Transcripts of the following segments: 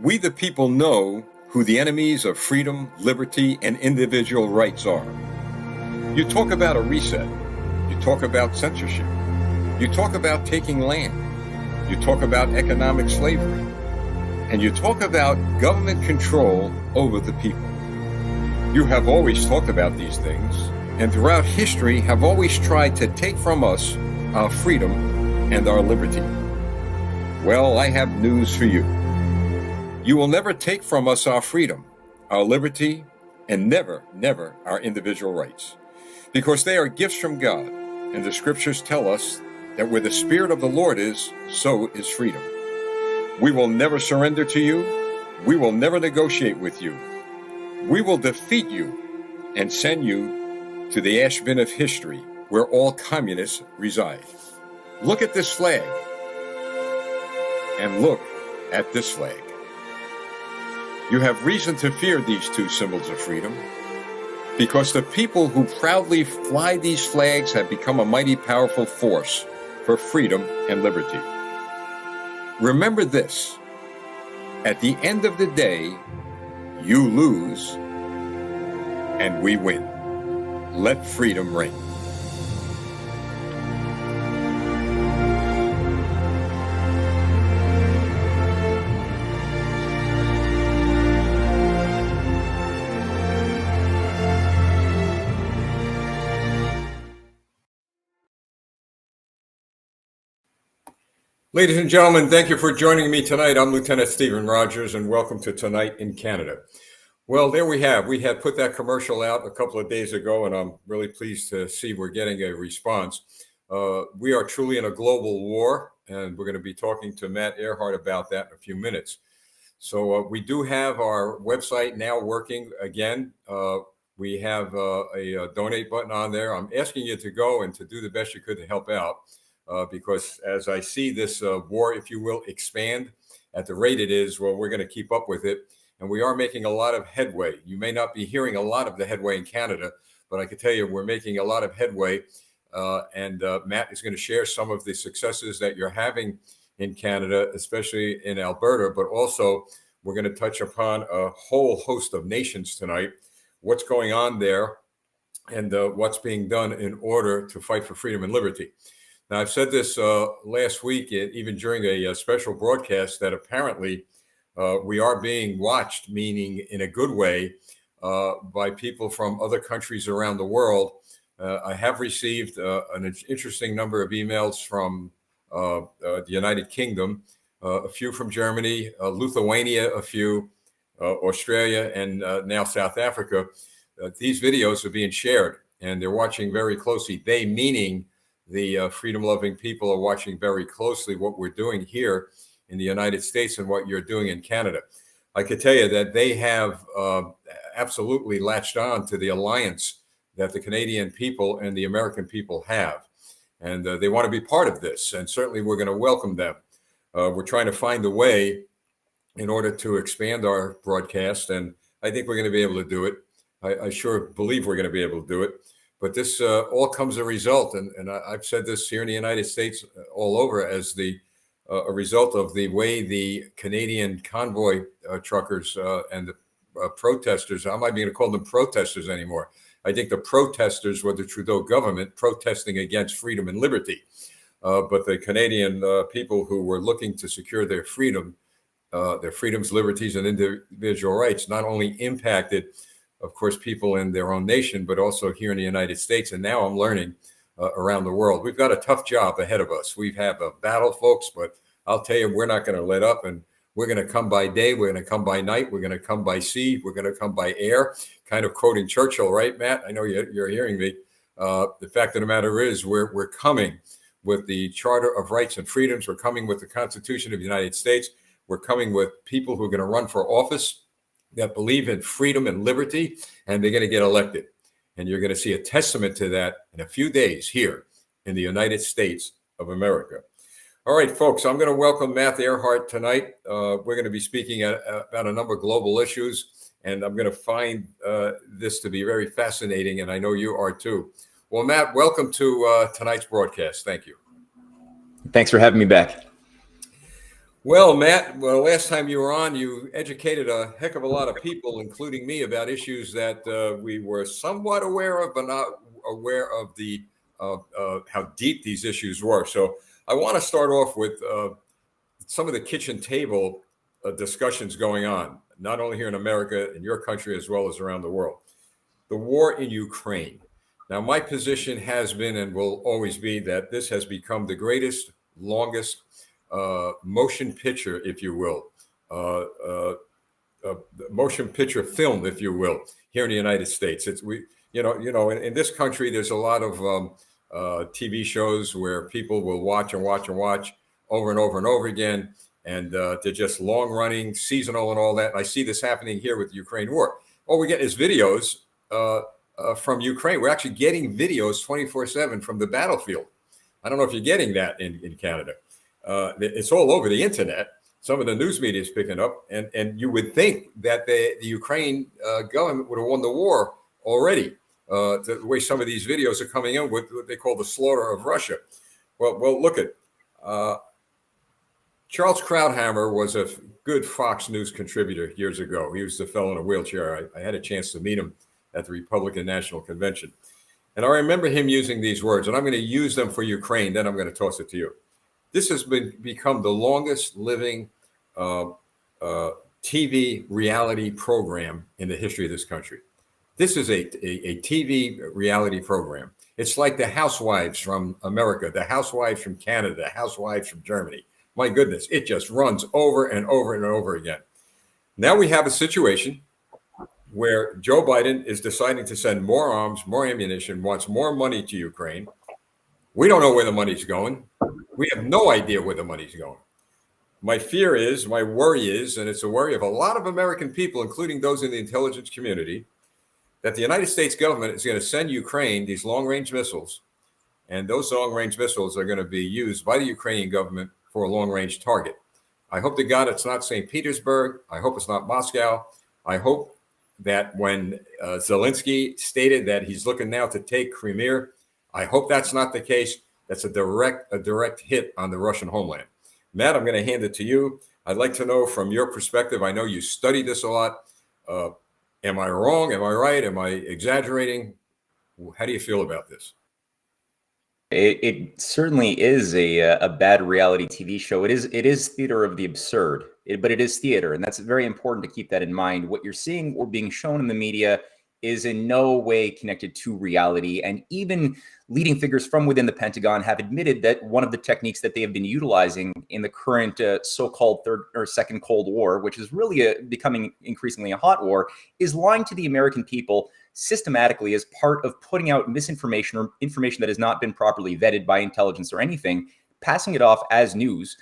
We the people know who the enemies of freedom, liberty, and individual rights are. You talk about a reset. You talk about censorship. You talk about taking land. You talk about economic slavery. And you talk about government control over the people. You have always talked about these things, and throughout history have always tried to take from us our freedom and our liberty. Well, I have news for you. You will never take from us our freedom, our liberty, and never, never our individual rights, because they are gifts from God, and the scriptures tell us that where the Spirit of the Lord is, so is freedom. We will never surrender to you. We will never negotiate with you. We will defeat you and send you to the ash bin of history where all communists reside. Look at this flag and look at this flag. You have reason to fear these two symbols of freedom because the people who proudly fly these flags have become a mighty powerful force for freedom and liberty. Remember this, at the end of the day, you lose and we win. Let freedom reign. Ladies and gentlemen, thank you for joining me tonight. I'm Lieutenant Stephen Rogers, and welcome to Tonight in Canada. Well, there we have. We had put that commercial out a couple of days ago, and I'm really pleased to see we're getting a response. We are truly in a global war, and we're going to be talking to Matt Earhart about that in a few minutes. So we do have our website now working again. We have a donate button on there. I'm asking you to go and to do the best you could to help out. Because as I see this war, if you will, expand at the rate it is, well, we're going to keep up with it. And we are making a lot of headway. You may not be hearing a lot of the headway in Canada, but I can tell you we're making a lot of headway. And Matt is going to share some of the successes that you're having in Canada, especially in Alberta, but also we're going to touch upon a whole host of nations tonight, what's going on there and what's being done in order to fight for freedom and liberty. Now, I've said this last week, even during a special broadcast, that apparently we are being watched, meaning in a good way, by people from other countries around the world. I have received an interesting number of emails from the United Kingdom, a few from Germany, Lithuania, a few, Australia, and now South Africa. These videos are being shared, and they're watching very closely. They meaning the freedom-loving people are watching very closely what we're doing here in the United States and what you're doing in Canada. I could tell you that they have absolutely latched on to the alliance that the Canadian people and the American people have. And they want to be part of this. And certainly we're going to welcome them. We're trying to find a way in order to expand our broadcast. And I think we're going to be able to do it. I sure believe we're going to be able to do it. But this all comes a result, and I've said this here in the United States all over as a result of the way the Canadian convoy truckers and the protesters, I'm not even going to call them protesters anymore. I think the protesters were the Trudeau government protesting against freedom and liberty. But the Canadian people who were looking to secure their freedoms, liberties, and individual rights not only impacted, of course, people in their own nation, but also here in the United States. And now I'm learning around the world. We've got a tough job ahead of us. We have a battle, folks, but I'll tell you, we're not going to let up. And we're going to come by day. We're going to come by night. We're going to come by sea. We're going to come by air. Kind of quoting Churchill, right, Matt? I know you're hearing me. The fact of the matter is we're coming with the Charter of Rights and Freedoms. We're coming with the Constitution of the United States. We're coming with people who are going to run for office that believe in freedom and liberty, and they're going to get elected. And you're going to see a testament to that in a few days here in the United States of America. All right, folks, I'm going to welcome Matt Earhart tonight. We're going to be speaking about a number of global issues, and I'm going to find this to be very fascinating, and I know you are too. Well, Matt, welcome to tonight's broadcast. Thank you. Thanks for having me back. Well, Matt, well, last time you were on, you educated a heck of a lot of people, including me, about issues that we were somewhat aware of, but not aware of the how deep these issues were. So I want to start off with some of the kitchen table discussions going on, not only here in America, in your country, as well as around the world. The war in Ukraine. Now, my position has been and will always be that this has become the greatest, longest motion picture, if you will, uh, uh, motion picture film, if you will, here in the United States. It's we, in this country, there's a lot of TV shows where people will watch and watch and watch over and over and over again, and they're just long running, seasonal, and all that. And I see this happening here with the Ukraine war. All we get is videos from Ukraine. We're actually getting videos 24/7 from the battlefield. I don't know if you're getting that in Canada. It's all over the internet. Some of the news media is picking up, and you would think that the Ukraine government would have won the war already. The way some of these videos are coming in with what they call the slaughter of Russia. Well, look at Charles Krauthammer was a good Fox News contributor years ago. He was the fellow in a wheelchair. I had a chance to meet him at the Republican National Convention, and I remember him using these words, and I'm going to use them for Ukraine. Then I'm going to toss it to you. This has become the longest living TV reality program in the history of this country. This is a TV reality program. It's like the Housewives from America, the Housewives from Canada, the Housewives from Germany. My goodness, it just runs over and over and over again. Now we have a situation where Joe Biden is deciding to send more arms, more ammunition, wants more money to Ukraine. We don't know where the money's going. We have no idea where the money's going. My fear is, my worry is, and it's a worry of a lot of American people, including those in the intelligence community, that the United States government is going to send Ukraine these long-range missiles, and those long-range missiles are going to be used by the Ukrainian government for a long-range target. I hope to God it's not St. Petersburg. I hope it's not Moscow. I hope that when Zelensky stated that he's looking now to take Crimea, I hope that's not the case. That's a direct hit on the Russian homeland. Matt, I'm going to hand it to you. I'd like to know from your perspective. I know you studied this a lot. Am I wrong? Am I right? Am I exaggerating? How do you feel about this? It certainly is a bad reality TV show. It is theater of the absurd, but it is theater, and that's very important to keep that in mind. What you're seeing or being shown in the media is in no way connected to reality, and even leading figures from within the Pentagon have admitted that one of the techniques that they have been utilizing in the current so-called third or second Cold War, which is really becoming increasingly a hot war, is lying to the American people systematically as part of putting out misinformation or information that has not been properly vetted by intelligence or anything, passing it off as news,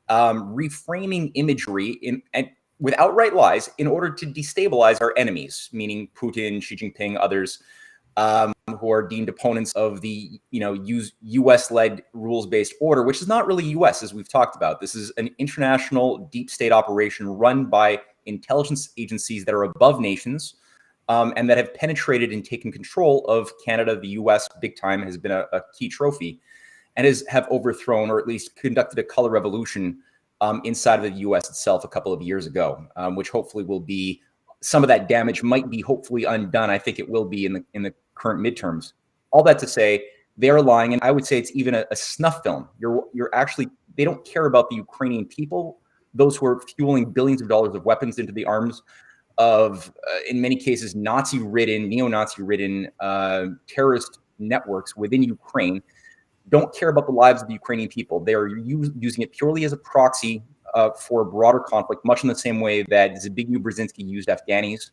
reframing imagery and with outright lies in order to destabilize our enemies, meaning Putin, Xi Jinping, others who are deemed opponents of the U.S.-led rules-based order, which is not really U.S. as we've talked about. This is an international deep state operation run by intelligence agencies that are above nations, and that have penetrated and taken control of Canada. The U.S. big time has been a key trophy, and have overthrown or at least conducted a color revolution inside of the U.S. itself a couple of years ago, which hopefully will be, some of that damage might be hopefully undone. I think it will be in the current midterms. All that to say, they're lying, and I would say it's even a snuff film. You're actually, they don't care about the Ukrainian people, those who are fueling billions of dollars of weapons into the arms of, in many cases, Nazi-ridden, neo-Nazi-ridden terrorist networks within Ukraine. Don't care about the lives of the Ukrainian people. They are using it purely as a proxy for a broader conflict, much in the same way that Zbigniew Brzezinski used Afghanis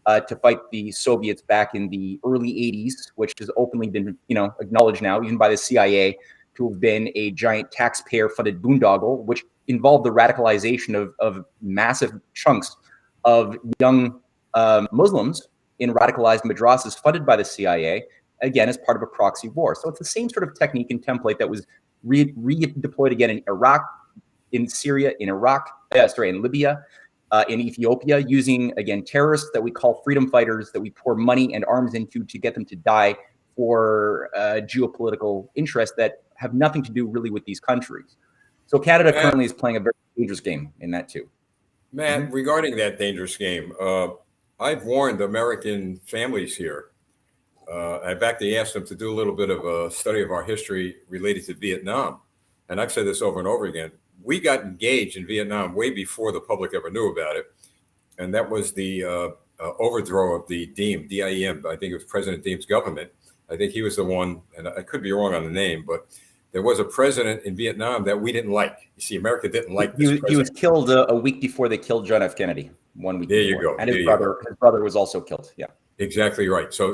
to fight the Soviets back in the early 80s, which has openly been acknowledged now, even by the CIA, to have been a giant taxpayer-funded boondoggle, which involved the radicalization of massive chunks of young Muslims in radicalized madrasas funded by the CIA, again, as part of a proxy war. So it's the same sort of technique and template that was redeployed again in Iraq, in Syria, in in Libya, in Ethiopia, using, again, terrorists that we call freedom fighters, that we pour money and arms into to get them to die for geopolitical interests that have nothing to do really with these countries. So Canada currently is playing a very dangerous game in that too. Matt, regarding that dangerous game, I've warned American families here. I've actually asked them to do a little bit of a study of our history related to Vietnam. And I've said this over and over again. We got engaged in Vietnam way before the public ever knew about it. And that was the overthrow of the Diem, DIEM. I think it was President Diem's government. I think he was the one, and I could be wrong on the name, but there was a president in Vietnam that we didn't like. You see, America didn't like this president. He was killed a week before they killed John F. Kennedy. 1 week There before. you go. And his brother was also killed. Yeah. Exactly right. So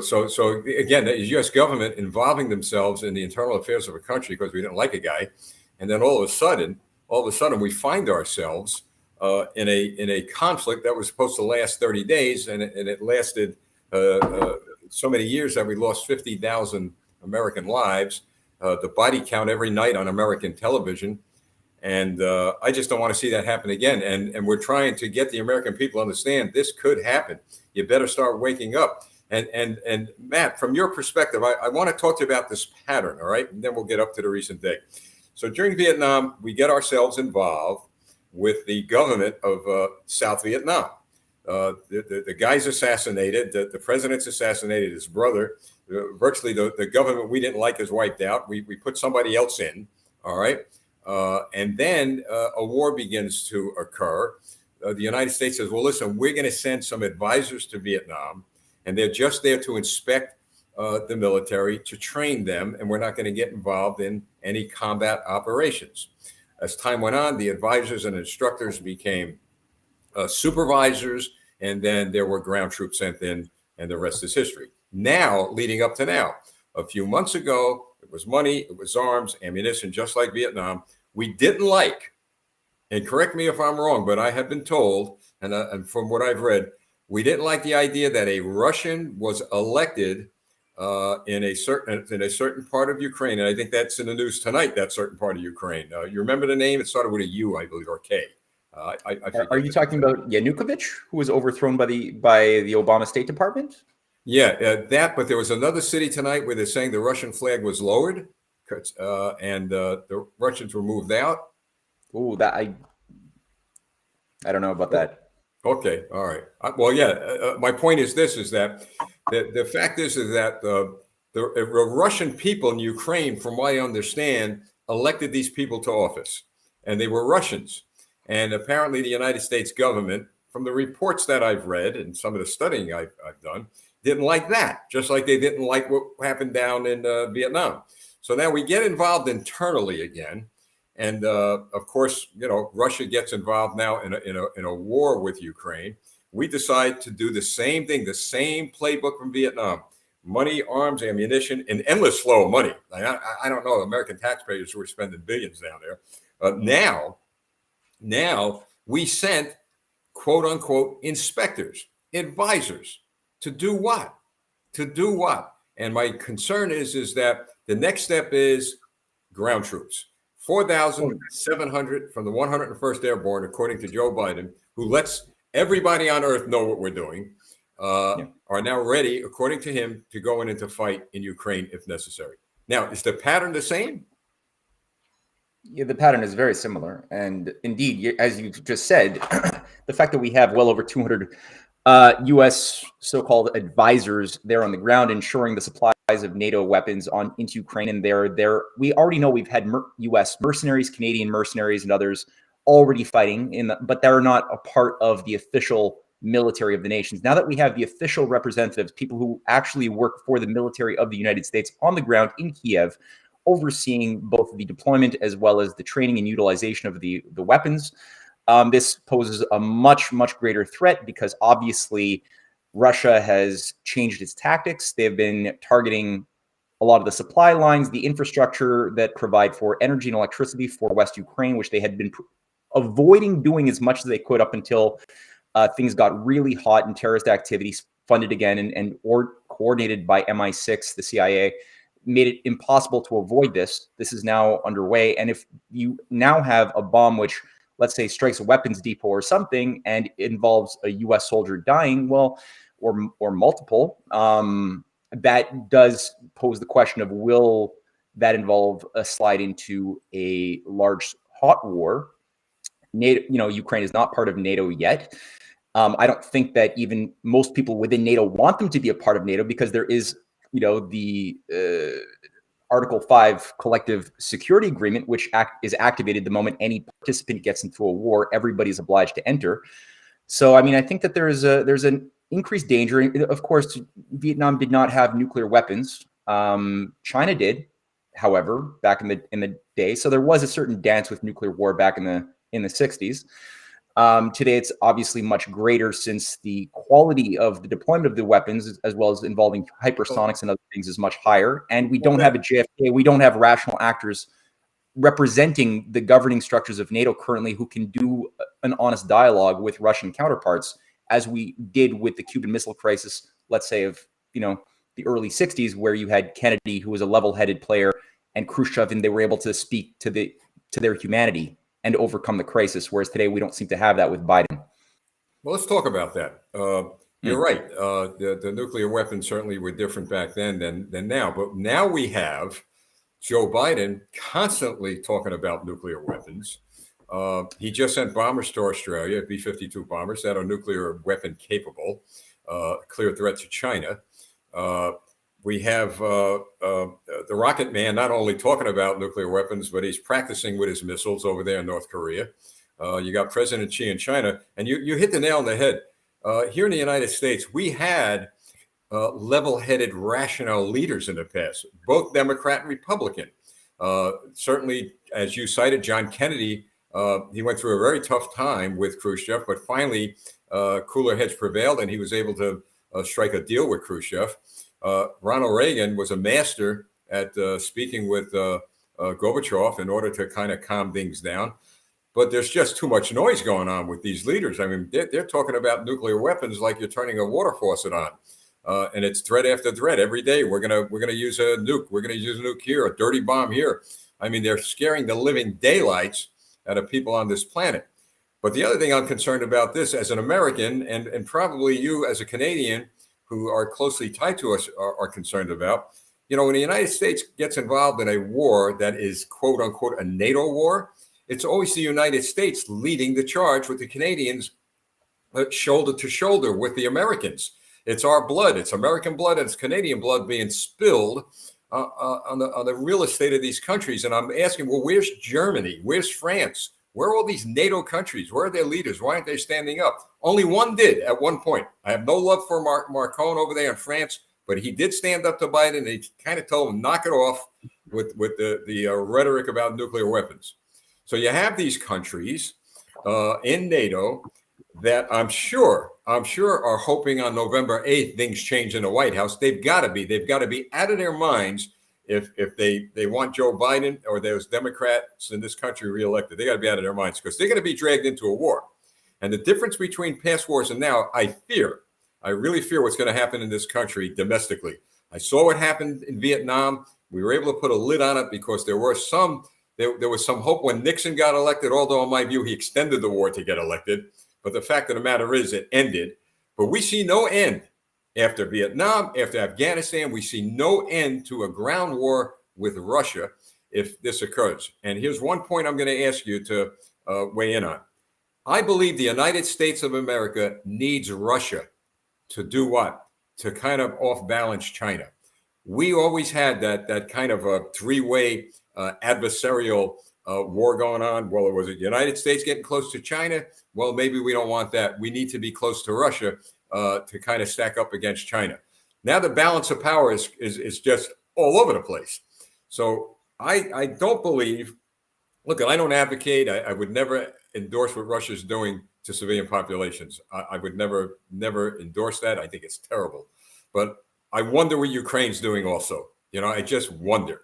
again, the U.S. government involving themselves in the internal affairs of a country because we didn't like a guy, and then all of a sudden, we find ourselves in a conflict that was supposed to last 30 days, and it lasted so many years that we lost 50,000 American lives. The body count every night on American television. And I just don't want to see that happen again. And we're trying to get the American people to understand this could happen. You better start waking up. And Matt, from your perspective, I want to talk to you about this pattern, all right? And then we'll get up to the recent day. So during Vietnam, we get ourselves involved with the government of South Vietnam. The guy's assassinated. The president's assassinated. His brother. Virtually the government we didn't like is wiped out. We put somebody else in, all right? And then a war begins to occur. The United States says, well, listen, we're going to send some advisors to Vietnam, and they're just there to inspect the military, to train them, and we're not going to get involved in any combat operations. As time went on, the advisors and instructors became supervisors, and then there were ground troops sent in, and the rest is history. Now, leading up to now, a few months ago, it was money, it was arms, ammunition, just like Vietnam. We didn't like, and correct me if I'm wrong, but I have been told, and from what I've read, we didn't like the idea that a Russian was elected in a certain part of Ukraine, and I think that's in the news tonight. That certain part of Ukraine. You remember the name? It started with a U, I believe, or K. Are you talking about Yanukovych, who was overthrown by the Obama State Department? Yeah, that. But there was another city tonight where they're saying the Russian flag was lowered, and the Russians were moved out. Oh, that I don't know about that. Okay, all right. Well, yeah. My point is this: is that the fact is that the Russian people in Ukraine, from what I understand, elected these people to office, and they were Russians. And apparently, the United States government, from the reports that I've read and some of the studying I've done, didn't like that, just like they didn't like what happened down in Vietnam. So now we get involved internally again. And of course, Russia gets involved now in a war with Ukraine. We decide to do the same thing, the same playbook from Vietnam: money, arms, ammunition, an endless flow of money. I don't know, American taxpayers who were spending billions down there. Now we sent, quote unquote, inspectors, advisors to do what? To do what? And my concern is that the next step is ground troops. 4,700 from the 101st Airborne, according to Joe Biden, who lets everybody on earth know what we're doing, are now ready, according to him, to go in and to fight in Ukraine if necessary. Now, is the pattern the same? Yeah, the pattern is very similar. And indeed, as you just said, the fact that we have well over 200 U.S. so-called advisors there on the ground, ensuring the supplies of NATO weapons into Ukraine, and we already know we've had U.S. mercenaries, Canadian mercenaries, and others already fighting but they're not a part of the official military of the nations. Now that we have the official representatives, people who actually work for the military of the United States on the ground in Kiev, overseeing both the deployment as well as the training and utilization of the weapons. This poses a much, much greater threat because obviously Russia has changed its tactics. They've been targeting a lot of the supply lines, the infrastructure that provide for energy and electricity for West Ukraine, which they had been avoiding doing as much as they could up until things got really hot and terrorist activities funded again or coordinated by MI6, the CIA, made it impossible to avoid this. This is now underway. And if you now have a bomb which, let's say, strikes a weapons depot or something and involves a U.S. soldier dying, well, or multiple, that does pose the question of, will that involve a slide into a large hot war? NATO, Ukraine is not part of NATO yet. I don't think that even most people within NATO want them to be a part of NATO, because there is, the Article 5 collective security agreement, which is activated the moment any participant gets into a war. Everybody's obliged to enter. So, I mean, I think that there's an increased danger. Of course, Vietnam did not have nuclear weapons. China did, however, back in the day. So there was a certain dance with nuclear war back in the 60s. Today, it's obviously much greater, since the quality of the deployment of the weapons, as well as involving hypersonics and other things, is much higher. And we don't have a JFK. We don't have rational actors representing the governing structures of NATO currently who can do an honest dialogue with Russian counterparts, as we did with the Cuban Missile Crisis, let's say, of the early 60s, where you had Kennedy, who was a level-headed player, and Khrushchev, and they were able to speak to their humanity and overcome the crisis. Whereas today, we don't seem to have that with Biden. Well, let's talk about that. You're right. The nuclear weapons certainly were different back then than now. But now we have Joe Biden constantly talking about nuclear weapons. He just sent bombers to Australia, B-52 bombers that are nuclear weapon capable, clear threat to China. We have the Rocket Man not only talking about nuclear weapons, but he's practicing with his missiles over there in North Korea. You got President Xi in China, and you hit the nail on the head. Here in the United States, we had level-headed, rational leaders in the past, both Democrat and Republican. Certainly, as you cited, John Kennedy, he went through a very tough time with Khrushchev, but finally cooler heads prevailed, and he was able to strike a deal with Khrushchev. Ronald Reagan was a master at speaking with Gorbachev in order to kind of calm things down. But there's just too much noise going on with these leaders. I mean, they're talking about nuclear weapons like you're turning a water faucet on. And it's threat after threat every day. We're gonna use a nuke. We're gonna use a nuke here, a dirty bomb here. I mean, they're scaring the living daylights out of people on this planet. But the other thing I'm concerned about this, as an American, and probably you as a Canadian who are closely tied to us are concerned about, when the United States gets involved in a war that is quote unquote a NATO war, it's always the United States leading the charge with the Canadians shoulder to shoulder with the Americans. It's our blood. It's American blood and it's Canadian blood being spilled on the real estate of these countries. And I'm asking, well, where's Germany? Where's France? Where are all these NATO countries? Where are their leaders? Why aren't they standing up? Only one did at one point. I have no love for Macron over there in France, but he did stand up to Biden. And he kind of told him, knock it off with the rhetoric about nuclear weapons. So you have these countries in NATO that I'm sure are hoping on November 8th things change in the White House. They've got to be out of their minds if they want Joe Biden or those Democrats in this country reelected. They got to be out of their minds, because they're going to be dragged into a war. And the difference between past wars and now, I really fear what's going to happen in this country domestically. I saw what happened in Vietnam. We were able to put a lid on it because there was some hope when Nixon got elected, although in my view, he extended the war to get elected. But the fact of the matter is it ended. But we see no end after Vietnam, after Afghanistan. We see no end to a ground war with Russia if this occurs. And here's one point I'm going to ask you to weigh in on. I believe the United States of America needs Russia to do what? To kind of off-balance China. We always had that kind of a three-way adversarial war going on. Well, was it the United States getting close to China? Well, maybe we don't want that. We need to be close to Russia to kind of stack up against China. Now the balance of power is just all over the place. So I don't believe, look, I don't advocate, I would never endorse what Russia's doing to civilian populations. I would never endorse that. I think it's terrible. But I wonder what Ukraine's doing also. I just wonder.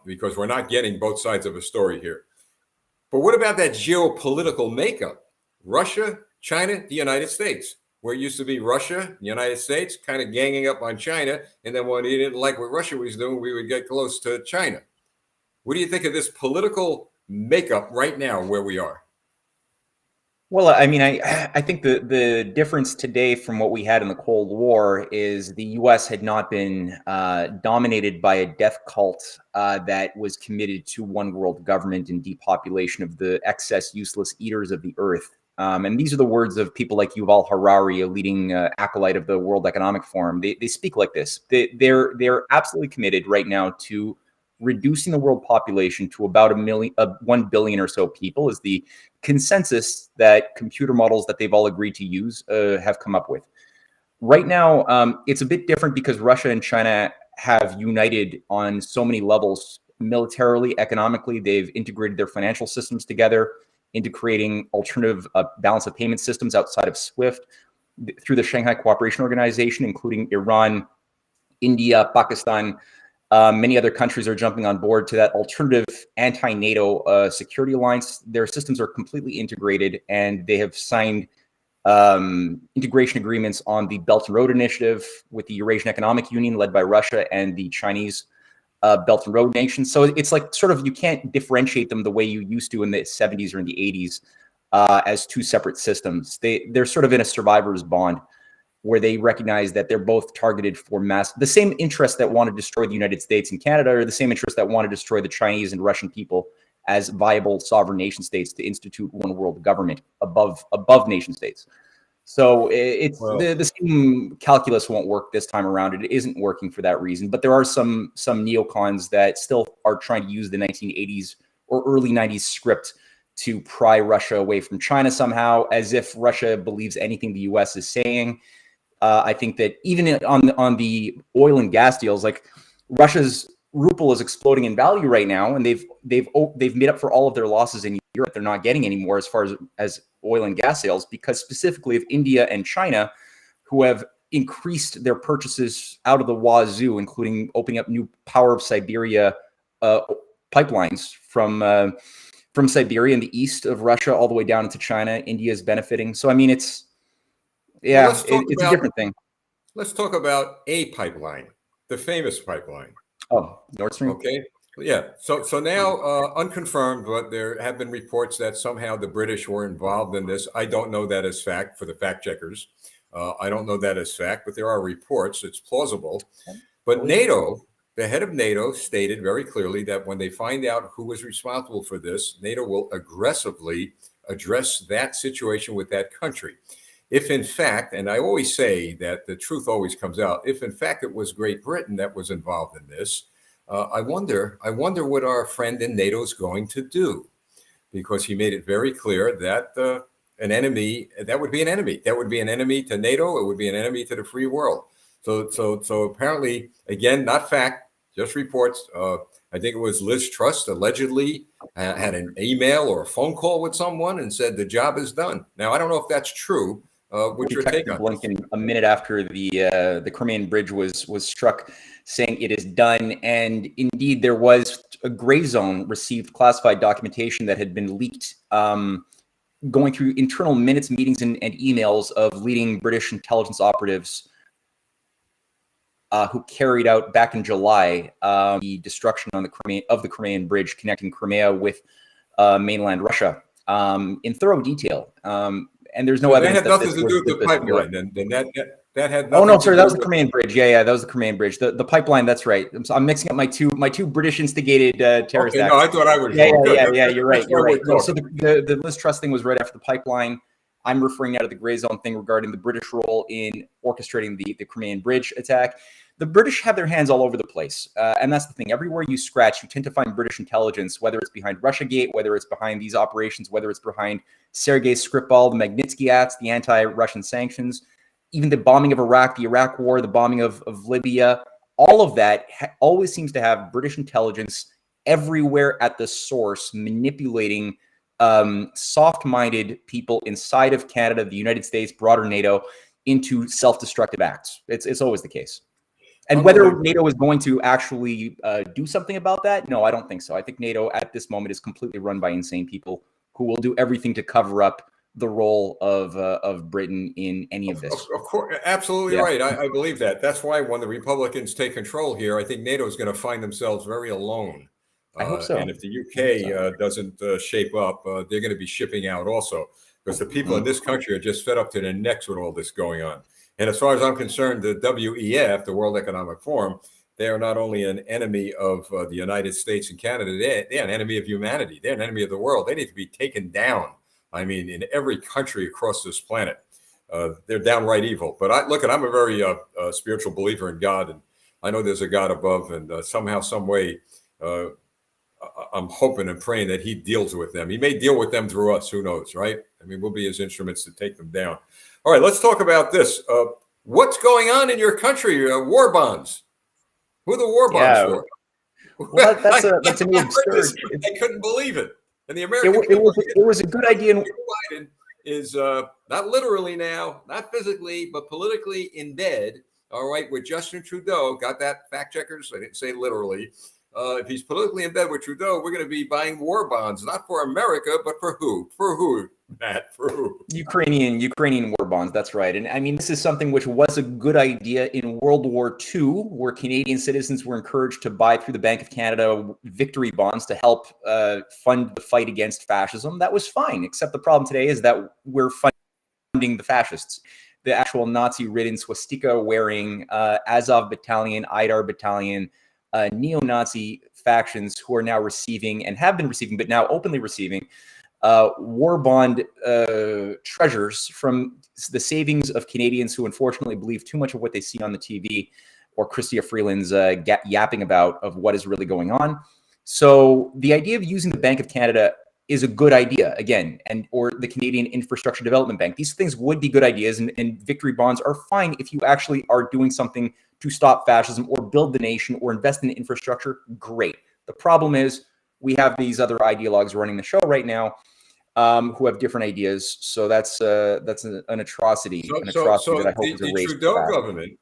Because we're not getting both sides of a story here. But what about that geopolitical makeup? Russia, China, the United States, where it used to be Russia, the United States, kind of ganging up on China. And then when he didn't like what Russia was doing, we would get close to China. What do you think of this political makeup right now where we are? Well, I mean, I think the difference today from what we had in the Cold War is the U.S. had not been dominated by a death cult that was committed to one world government and depopulation of the excess, useless eaters of the earth. And these are the words of people like Yuval Harari, a leading acolyte of the World Economic Forum. They speak like this. They're absolutely committed right now to reducing the world population to about 1 billion or so people is the consensus that computer models that they've all agreed to use have come up with. Right now, it's a bit different because Russia and China have united on so many levels, militarily, economically. They've integrated their financial systems together into creating alternative balance of payment systems outside of SWIFT through the Shanghai Cooperation Organization, including Iran, India, Pakistan. Many other countries are jumping on board to that alternative anti-NATO security alliance. Their systems are completely integrated, and they have signed integration agreements on the Belt and Road Initiative with the Eurasian Economic Union led by Russia and the Chinese Belt and Road nations. So it's like sort of you can't differentiate them the way you used to in the 70s or in the 80s as two separate systems. They're sort of in a survivor's bond, where they recognize that they're both targeted for the same interests that want to destroy the United States and Canada are the same interests that want to destroy the Chinese and Russian people as viable sovereign nation states to institute one world government above nation states. So it's the same calculus won't work this time around. It isn't working for that reason. But there are some neocons that still are trying to use the 1980s or early 90s script to pry Russia away from China somehow, as if Russia believes anything the U.S. is saying. I think that even on the oil and gas deals, like Russia's ruble is exploding in value right now, and they've made up for all of their losses in Europe. They're not getting any more as far as oil and gas sales, because specifically of India and China, who have increased their purchases out of the wazoo, including opening up new Power of Siberia pipelines from Siberia in the east of Russia all the way down into China. India is benefiting. So I mean, it's a different thing. Let's talk about a pipeline, the famous pipeline. Oh, Nord Stream. Okay. Yeah. So now, unconfirmed, but there have been reports that somehow the British were involved in this. I don't know that as fact for the fact checkers. I don't know that as fact, but there are reports. It's plausible. But NATO, the head of NATO, stated very clearly that when they find out who was responsible for this, NATO will aggressively address that situation with that country. If in fact, and I always say that the truth always comes out, if in fact it was Great Britain that was involved in this, I wonder what our friend in NATO is going to do, because he made it very clear that an enemy, that would be an enemy. That would be an enemy to NATO. It would be an enemy to the free world. So apparently, again, not fact, just reports. I think it was Liz Truss allegedly had an email or a phone call with someone and said the job is done. Now, I don't know if that's true. What's your take on Blinken a minute after the Crimean Bridge was struck, saying it is done, and indeed there was a gray zone received classified documentation that had been leaked, going through internal minutes, meetings, and emails of leading British intelligence operatives who carried out back in July the destruction on the Crimean Bridge connecting Crimea with mainland Russia in thorough detail. And there's no evidence that had nothing to do with the pipeline. Then that had nothing. Oh no, sorry, that was the Crimean Bridge. Yeah, that was the Crimean Bridge. The pipeline. That's right. I'm mixing up my two British instigated terrorist acts. No, I thought I was. Yeah. You're right. No, so the Liz Truss thing was right after the pipeline. I'm referring now to the gray zone thing regarding the British role in orchestrating the Crimean Bridge attack. The British have their hands all over the place. And that's the thing. Everywhere you scratch, you tend to find British intelligence, whether it's behind Russiagate, whether it's behind these operations, whether it's behind Sergei Skripal, the Magnitsky Acts, the anti-Russian sanctions, even the bombing of Iraq, the Iraq War, the bombing of Libya. All of that always seems to have British intelligence everywhere at the source, manipulating soft-minded people inside of Canada, the United States, broader NATO, into self-destructive acts. It's always the case. And whether NATO is going to actually do something about that, no, I don't think so. I think NATO at this moment is completely run by insane people who will do everything to cover up the role of Britain in any of this. Of course, absolutely right. I believe that. That's why when the Republicans take control here, I think NATO is going to find themselves very alone. I hope so. And if the UK doesn't shape up, they're going to be shipping out also. because the people in this country are just fed up to their necks with all this going on. And as far as I'm concerned, the WEF, the World Economic Forum, they are not only an enemy of the United States and Canada, they're an enemy of humanity. They're an enemy of the world. They need to be taken down. I mean, in every country across this planet, they're downright evil. But I'm a very spiritual believer in God, and I know there's a God above, and somehow, some way, I'm hoping and praying that he deals with them. He may deal with them through us. Who knows, right? I mean, we'll be his instruments to take them down. All right, let's talk about this. What's going on in your country? War bonds. Who are the war bonds for? Well, that's an absurd. I couldn't believe it. And the American it was a good idea. Joe Biden is not literally now, not physically, but politically in bed. All right, with Justin Trudeau. Got that, fact checkers? I didn't say literally. If he's politically in bed with Trudeau, we're going to be buying war bonds, not for America, but for who? For who, Matt? For who? Ukrainian war bonds. That's right. And I mean, this is something which was a good idea in World War II, where Canadian citizens were encouraged to buy through the Bank of Canada victory bonds to help fund the fight against fascism. That was fine, except the problem today is that we're funding the fascists. The actual Nazi-ridden swastika-wearing Azov Battalion, Idar Battalion, neo-Nazi factions who are now receiving and have been receiving, but now openly receiving war bond treasures from the savings of Canadians who unfortunately believe too much of what they see on the TV or Chrystia Freeland's yapping about of what is really going on. So the idea of using the Bank of Canada is a good idea, again, or the Canadian Infrastructure Development Bank. These things would be good ideas, and victory bonds are fine if you actually are doing something to stop fascism or build the nation or invest in infrastructure. Great. The problem is we have these other ideologues running the show right now who have different ideas. So that's an atrocity. So that I hope is the erased. Trudeau government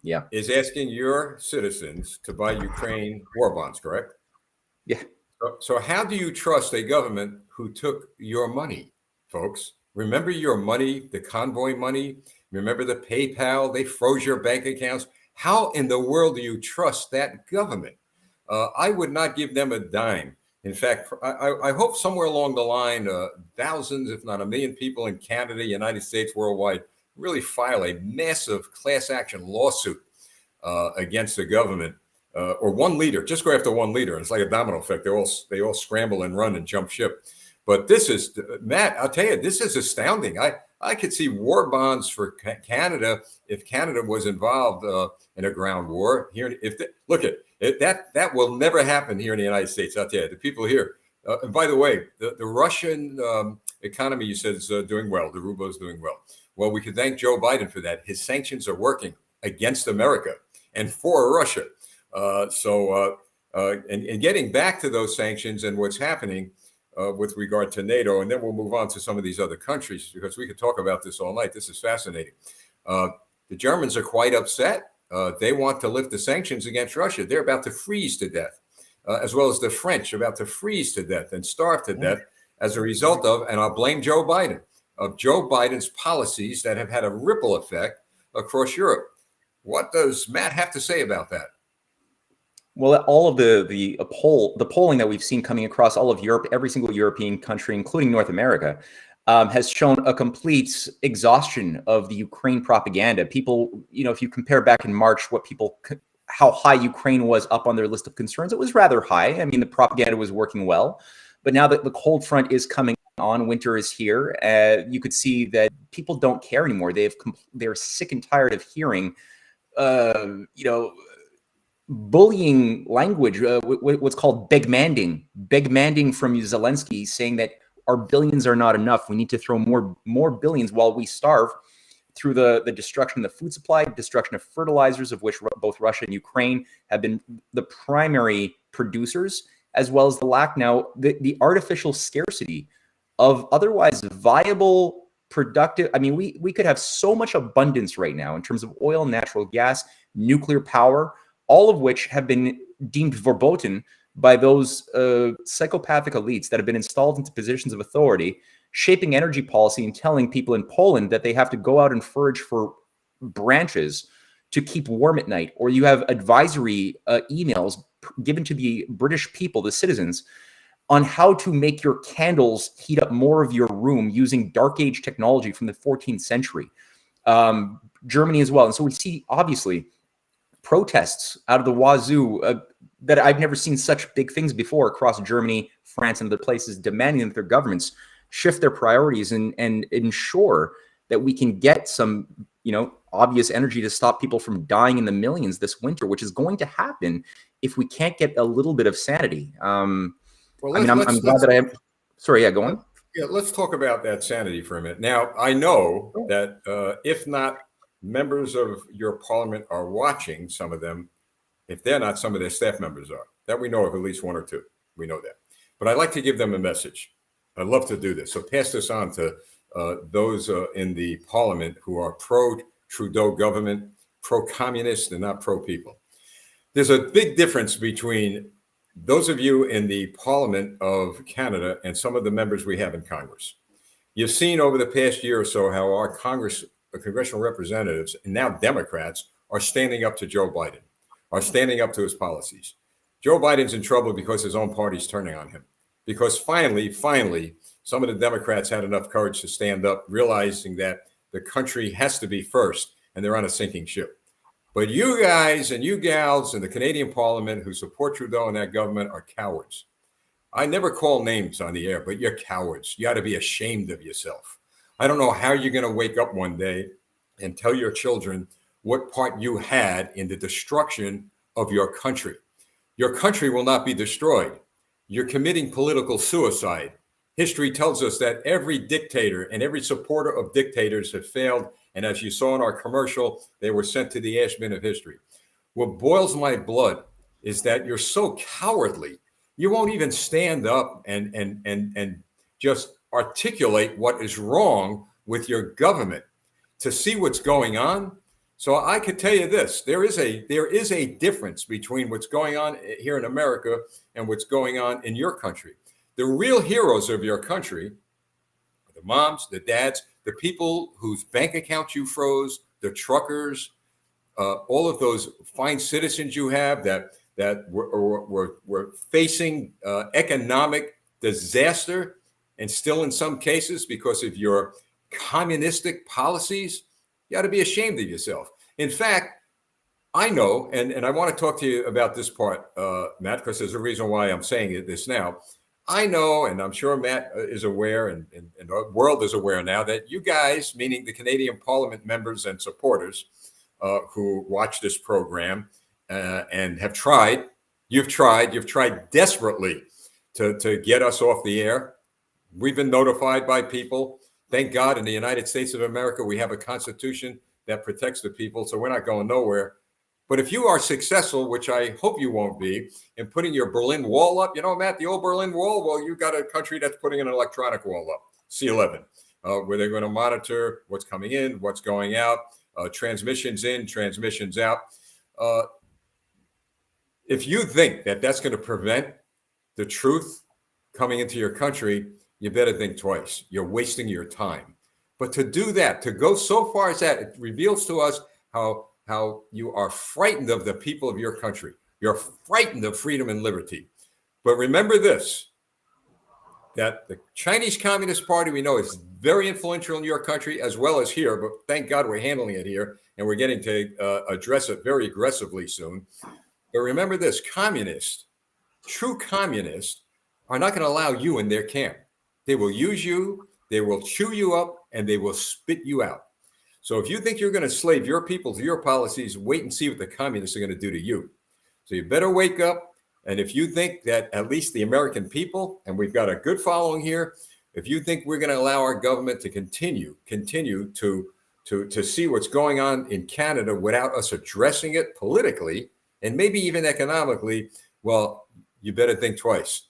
Yeah. is asking your citizens to buy Ukraine war bonds, correct? Yeah. So how do you trust a government who took your money, folks? Remember your money, the convoy money? Remember the PayPal? They froze your bank accounts. How in the world do you trust that government? I would not give them a dime. In fact, I hope somewhere along the line, thousands, if not a million people in Canada, United States, worldwide, really file a massive class action lawsuit against the government. Or one leader, just go after one leader. And it's like a domino effect. They all scramble and run and jump ship. But this is, Matt, I'll tell you, this is astounding. I could see war bonds for Canada if Canada was involved in a ground war. Here, that will never happen here in the United States. I'll tell you, the people here. And by the way, the Russian economy, you said, is doing well. The ruble is doing well. Well, we can thank Joe Biden for that. His sanctions are working against America and for Russia. And getting back to those sanctions and what's happening with regard to NATO, and then we'll move on to some of these other countries because we could talk about this all night. This is fascinating. The Germans are quite upset. They want to lift the sanctions against Russia. They're about to freeze to death, as well as the French are about to freeze to death and starve to death as a result of, and I'll blame Joe Biden, of Joe Biden's policies that have had a ripple effect across Europe. What does Matt have to say about that? Well, all of the polling that we've seen coming across all of Europe, every single European country, including North America, has shown a complete exhaustion of the Ukraine propaganda. People, if you compare back in March, how high Ukraine was up on their list of concerns, it was rather high. I mean, the propaganda was working well, but now that the cold front is coming on, winter is here. You could see that people don't care anymore. They're sick and tired of hearing, bullying language, what's called begmanding from Zelensky, saying that our billions are not enough. We need to throw more billions while we starve through the destruction of the food supply, destruction of fertilizers, of which both Russia and Ukraine have been the primary producers, as well as the lack now, the artificial scarcity of otherwise viable, productive. I mean, we could have so much abundance right now in terms of oil, natural gas, nuclear power, all of which have been deemed verboten by those psychopathic elites that have been installed into positions of authority, shaping energy policy and telling people in Poland that they have to go out and forage for branches to keep warm at night. Or you have advisory emails given to the British people, the citizens, on how to make your candles heat up more of your room using dark age technology from the 14th century. Germany as well. And so we see, obviously, protests out of the wazoo that I've never seen such big things before across Germany, France, and other places, demanding that their governments shift their priorities and ensure that we can get some, obvious energy to stop people from dying in the millions this winter, which is going to happen if we can't get a little bit of sanity. I'm glad that I am. Sorry, yeah, go on. Yeah, let's talk about that sanity for a minute. Now, I know that if not members of your parliament are watching, some of them, if they're not, some of their staff members are. That we know of at least one or two. We know that. But I'd like to give them a message. I'd love to do this. So pass this on to those in the parliament who are pro-Trudeau government, pro-communist, and not pro-people. There's a big difference between those of you in the Parliament of Canada and some of the members we have in Congress. You've seen over the past year or so how our congressional representatives, and now Democrats, are standing up to Joe Biden, are standing up to his policies. Joe Biden's in trouble because his own party's turning on him. Because finally, some of the Democrats had enough courage to stand up, realizing that the country has to be first, and they're on a sinking ship. But you guys and you gals in the Canadian Parliament who support Trudeau and that government are cowards. I never call names on the air, but you're cowards. You ought to be ashamed of yourself. I don't know how you're going to wake up one day and tell your children what part you had in the destruction of your country. Your country will not be destroyed. You're committing political suicide. History tells us that every dictator and every supporter of dictators have failed. And as you saw in our commercial, they were sent to the ash bin of history. What boils my blood is that you're so cowardly. You won't even stand up and just articulate what is wrong with your government to see what's going on. So I could tell you this, there is a difference between what's going on here in America and what's going on in your country. The real heroes of your country, the moms, the dads, the people whose bank accounts you froze, the truckers, all of those fine citizens you have that were facing economic disaster, and still in some cases because of your communistic policies, you ought to be ashamed of yourself. In fact, I know, and I want to talk to you about this part, Matt, because there's a reason why I'm saying this now. I know, and I'm sure Matt is aware, and the world is aware now, that you guys, meaning the Canadian Parliament members and supporters who watch this program and have tried, you've tried desperately to get us off the air. We've been notified by people. Thank God in the United States of America, we have a constitution that protects the people, so we're not going nowhere. But if you are successful, which I hope you won't be, in putting your Berlin Wall up, Matt, the old Berlin Wall, well, you've got a country that's putting an electronic wall up, C11, where they're going to monitor what's coming in, what's going out, transmissions in, transmissions out. If you think that that's going to prevent the truth coming into your country, you better think twice. You're wasting your time. But to do that, to go so far as that, it reveals to us how you are frightened of the people of your country. You're frightened of freedom and liberty. But remember this, that the Chinese Communist Party, we know, is very influential in your country as well as here, but thank God we're handling it here, and we're getting to address it very aggressively soon. But remember this, true communists are not going to allow you in their camp. They will use you, they will chew you up, and they will spit you out. So if you think you're going to slave your people to your policies, wait and see what the communists are going to do to you. So you better wake up. And if you think that at least the American people, and we've got a good following here, if you think we're going to allow our government to continue to see what's going on in Canada without us addressing it politically and maybe even economically, well, you better think twice.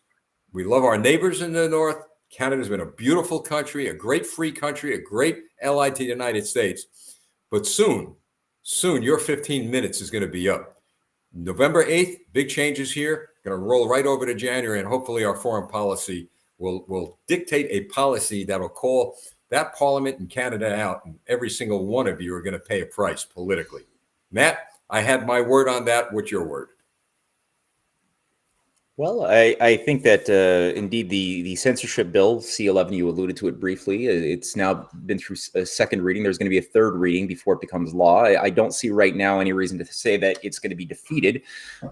We love our neighbors in the north. Canada's been a beautiful country, a great free country, a great ally to the United States. But soon, your 15 minutes is going to be up. November 8th, big changes here. Going to roll right over to January, and hopefully our foreign policy will dictate a policy that will call that parliament in Canada out, and every single one of you are going to pay a price politically. Matt, I had my word on that. What's your word? Well, I think that indeed the censorship bill, C11, you alluded to it briefly. It's now been through a second reading. There's going to be a third reading before it becomes law. I don't see right now any reason to say that it's going to be defeated.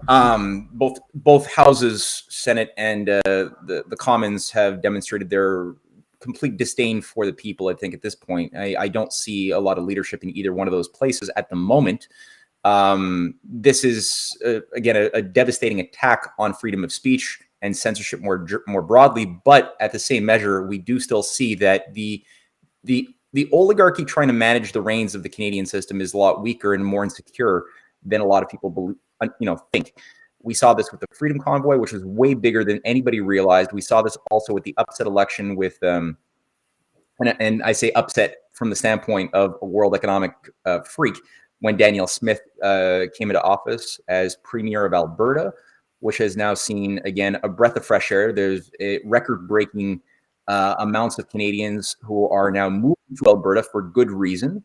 Both houses, Senate and the Commons, have demonstrated their complete disdain for the people. I think at this point, I don't see a lot of leadership in either one of those places at the moment. This is again a devastating attack on freedom of speech and censorship more broadly. But at the same measure, we do still see that the oligarchy trying to manage the reins of the Canadian system is a lot weaker and more insecure than a lot of people believe, think. We saw this with the Freedom Convoy, which was way bigger than anybody realized. We saw this also with the upset election with, and I say upset from the standpoint of a world economic freak, when Danielle Smith came into office as Premier of Alberta, which has now seen, again, a breath of fresh air. There's a record-breaking amounts of Canadians who are now moving to Alberta for good reason,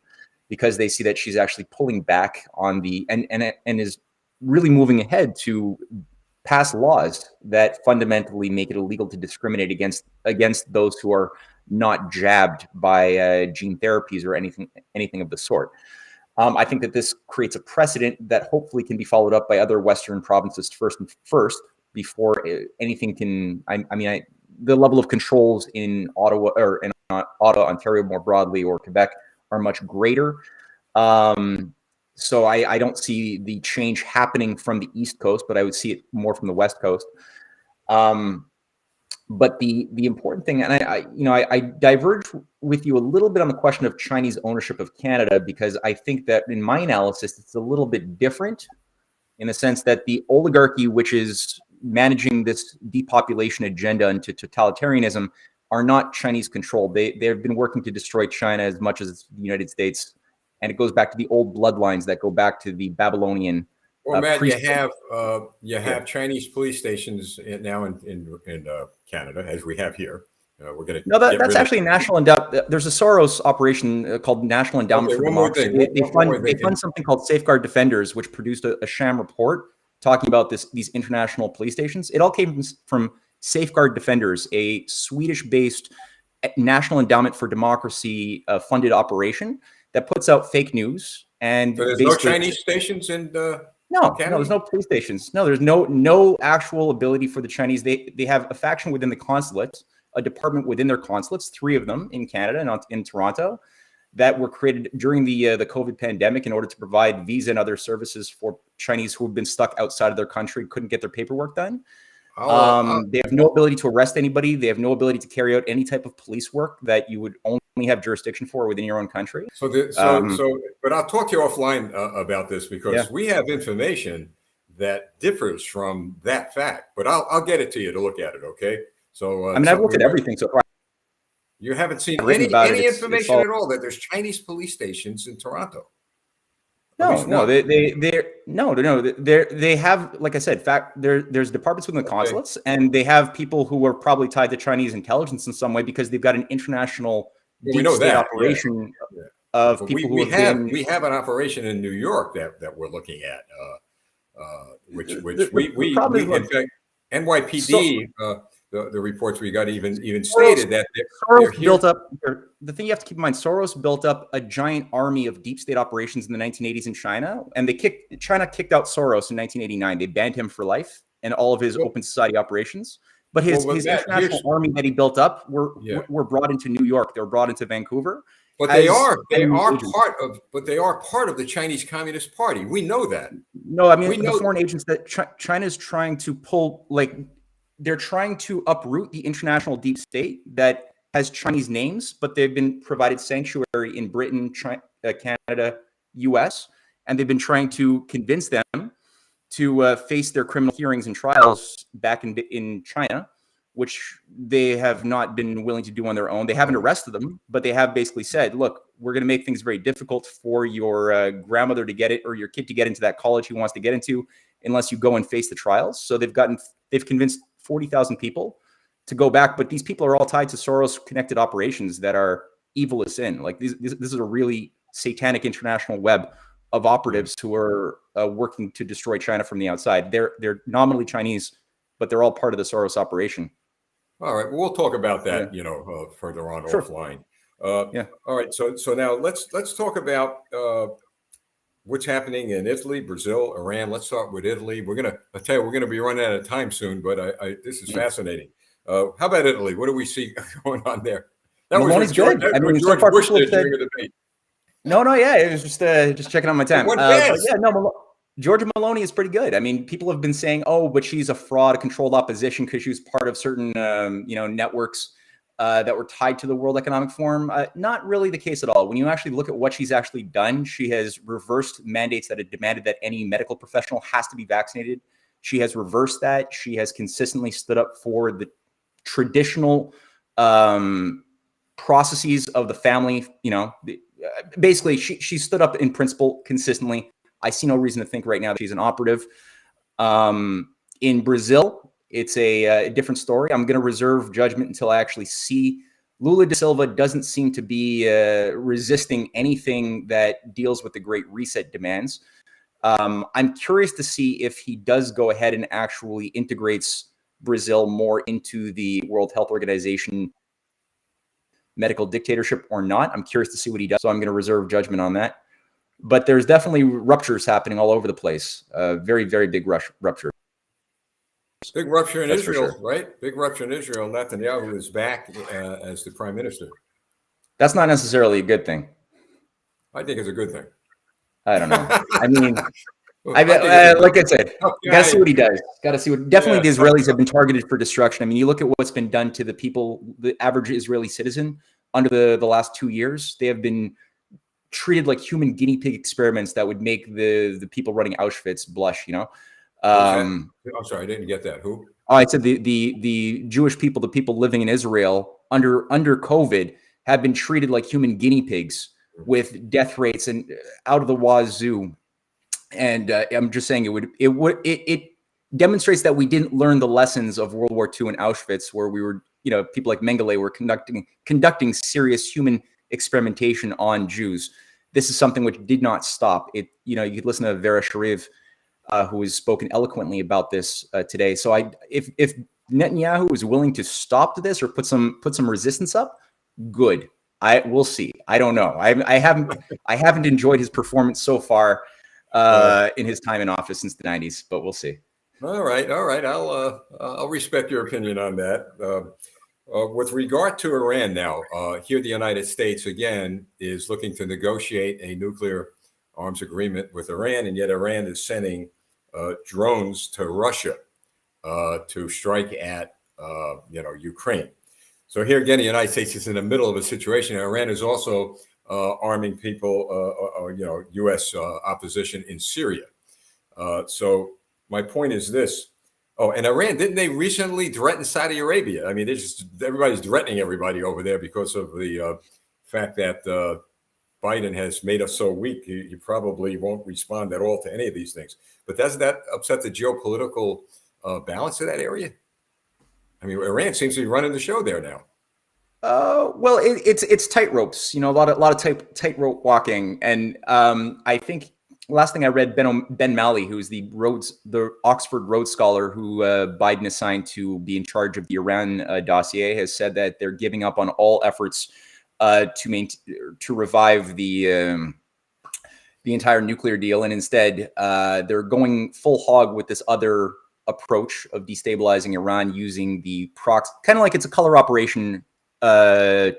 because they see that she's actually pulling back on and is really moving ahead to pass laws that fundamentally make it illegal to discriminate against those who are not jabbed by gene therapies or anything of the sort. I think that this creates a precedent that hopefully can be followed up by other Western provinces first before anything can. The level of controls in Ottawa or in Ottawa, Ontario more broadly, or Quebec are much greater. So I don't see the change happening from the East Coast, but I would see it more from the West Coast. But the important thing, and I diverge with you a little bit on the question of Chinese ownership of Canada, because I think that in my analysis, it's a little bit different in the sense that the oligarchy, which is managing this depopulation agenda into totalitarianism, are not Chinese controlled. They've been working to destroy China as much as the United States. And it goes back to the old bloodlines that go back to the Babylonian. Well, Matt, you have Chinese police stations now in Canada, as we have here. We're going to that's actually a national endowment. There's a Soros operation called National Endowment for Democracy. They fund something called Safeguard Defenders, which produced a sham report talking about these international police stations. It all came from Safeguard Defenders, a Swedish-based National Endowment for Democracy funded operation that puts out fake news. And so there's no Chinese stations in No, there's no police stations. No, there's no actual ability for the Chinese. They have a faction within the consulate, a department within their consulates, 3 of them in Canada and in Toronto, that were created during the COVID pandemic in order to provide visa and other services for Chinese who have been stuck outside of their country, couldn't get their paperwork done. They have no ability to arrest anybody. They have no ability to carry out any type of police work that you would only have jurisdiction for within your own country. But I'll talk to you offline about this, because we have information that differs from that fact. But I'll get it to you to look at it. Okay. So I've looked at everything so far. You haven't seen any information at all that there's Chinese police stations in Toronto. No, they have, like I said, there's departments within the consulates, and they have people who are probably tied to Chinese intelligence in some way, because they've got an international deep state operation of people we have an operation in New York that we're looking at, which in fact NYPD. The reports we got even stated that Soros built up. The thing you have to keep in mind: Soros built up a giant army of deep state operations in the 1980s in China, and China kicked out Soros in 1989. They banned him for life and all of his open society operations. But his international army that he built up were brought into New York. They were brought into Vancouver. But they are part of the Chinese Communist Party. We know that. No, I mean the foreign agents that China is trying to pull, they're trying to uproot the international deep state that has Chinese names, but they've been provided sanctuary in Britain, China, Canada, US, and they've been trying to convince them to face their criminal hearings and trials back in China, which they have not been willing to do on their own. They haven't arrested them, but they have basically said, look, we're going to make things very difficult for your grandmother to get it, or your kid to get into that college he wants to get into, unless you go and face the trials. So they've convinced 40,000 people to go back, but these people are all tied to Soros-connected operations that are evil as sin. This is a really satanic international web of operatives who are working to destroy China from the outside. They're nominally Chinese, but they're all part of the Soros operation. All right, we'll talk about that, Yeah. further on Sure. offline. Yeah. All right, so now let's talk about what's happening in Italy, Brazil, Iran. Let's start with Italy. I'll tell you, we're gonna be running out of time soon, but this is fascinating. How about Italy? What do we see going on there? That was Maloney's good. I mean, so George far Bush people have did said, during a debate. no, yeah, it was just checking on my It time. went But fast. yeah, no, Georgia Maloney is pretty good. I mean, people have been saying, oh, but she's a fraud, a controlled opposition because she was part of certain, networks that were tied to the World Economic Forum. Not really the case at all. When you actually look at what she's actually done, she has reversed mandates that had demanded that any medical professional has to be vaccinated. She has reversed that. She has consistently stood up for the traditional processes of the family. Basically, she stood up in principle consistently. I see no reason to think right now that she's an operative. In Brazil, it's a different story. I'm going to reserve judgment until I actually see. Lula da Silva doesn't seem to be resisting anything that deals with the Great Reset demands. I'm curious to see if he does go ahead and actually integrates Brazil more into the World Health Organization medical dictatorship or not. I'm curious to see what he does. So I'm going to reserve judgment on that. But there's definitely ruptures happening all over the place. Very, very big rupture. Big rupture in That's for Israel, sure. right? Big rupture in Israel. Netanyahu is back as the prime minister. That's not necessarily a good thing. I think it's a good thing. I don't know. I mean, like I said, got to see what he does. Got to see what. Definitely, the Israelis have been targeted for destruction. I mean, you look at what's been done to the people, the average Israeli citizen, under the last 2 years. They have been treated like human guinea pig experiments that would make the people running Auschwitz blush. I'm sorry, I didn't get that. Who? Oh, I said the Jewish people, the people living in Israel under COVID, have been treated like human guinea pigs with death rates and out of the wazoo. And I'm just saying it demonstrates that we didn't learn the lessons of World War II and Auschwitz, where we were, people like Mengele were conducting serious human experimentation on Jews. This is something which did not stop. You could listen to Vera Shariv, who has spoken eloquently about this today. So if Netanyahu is willing to stop this or put some resistance up, good. We'll see. I don't know. I haven't enjoyed his performance so far in his time in office since the 90s, but we'll see. All right. I'll respect your opinion on that. With regard to Iran now, here the United States again is looking to negotiate a nuclear arms agreement with Iran, and yet Iran is sending drones to Russia to strike at Ukraine. So here again, the United States is in the middle of a situation. Iran is also arming people, U.S. opposition in Syria. So my point is this. Oh, and Iran, didn't they recently threaten Saudi Arabia? I mean, everybody's threatening everybody over there because of the fact that Biden has made us so weak. He probably won't respond at all to any of these things. But doesn't that upset the geopolitical balance of that area? I mean, Iran seems to be running the show there now. Well, it's tight ropes. A lot of tightrope walking, and I think last thing I read, Ben Malley, who is the Oxford Rhodes Scholar who Biden assigned to be in charge of the Iran dossier, has said that they're giving up on all efforts to revive the entire nuclear deal, and instead they're going full hog with this other approach of destabilizing Iran using the proxy, kind of like it's a color operation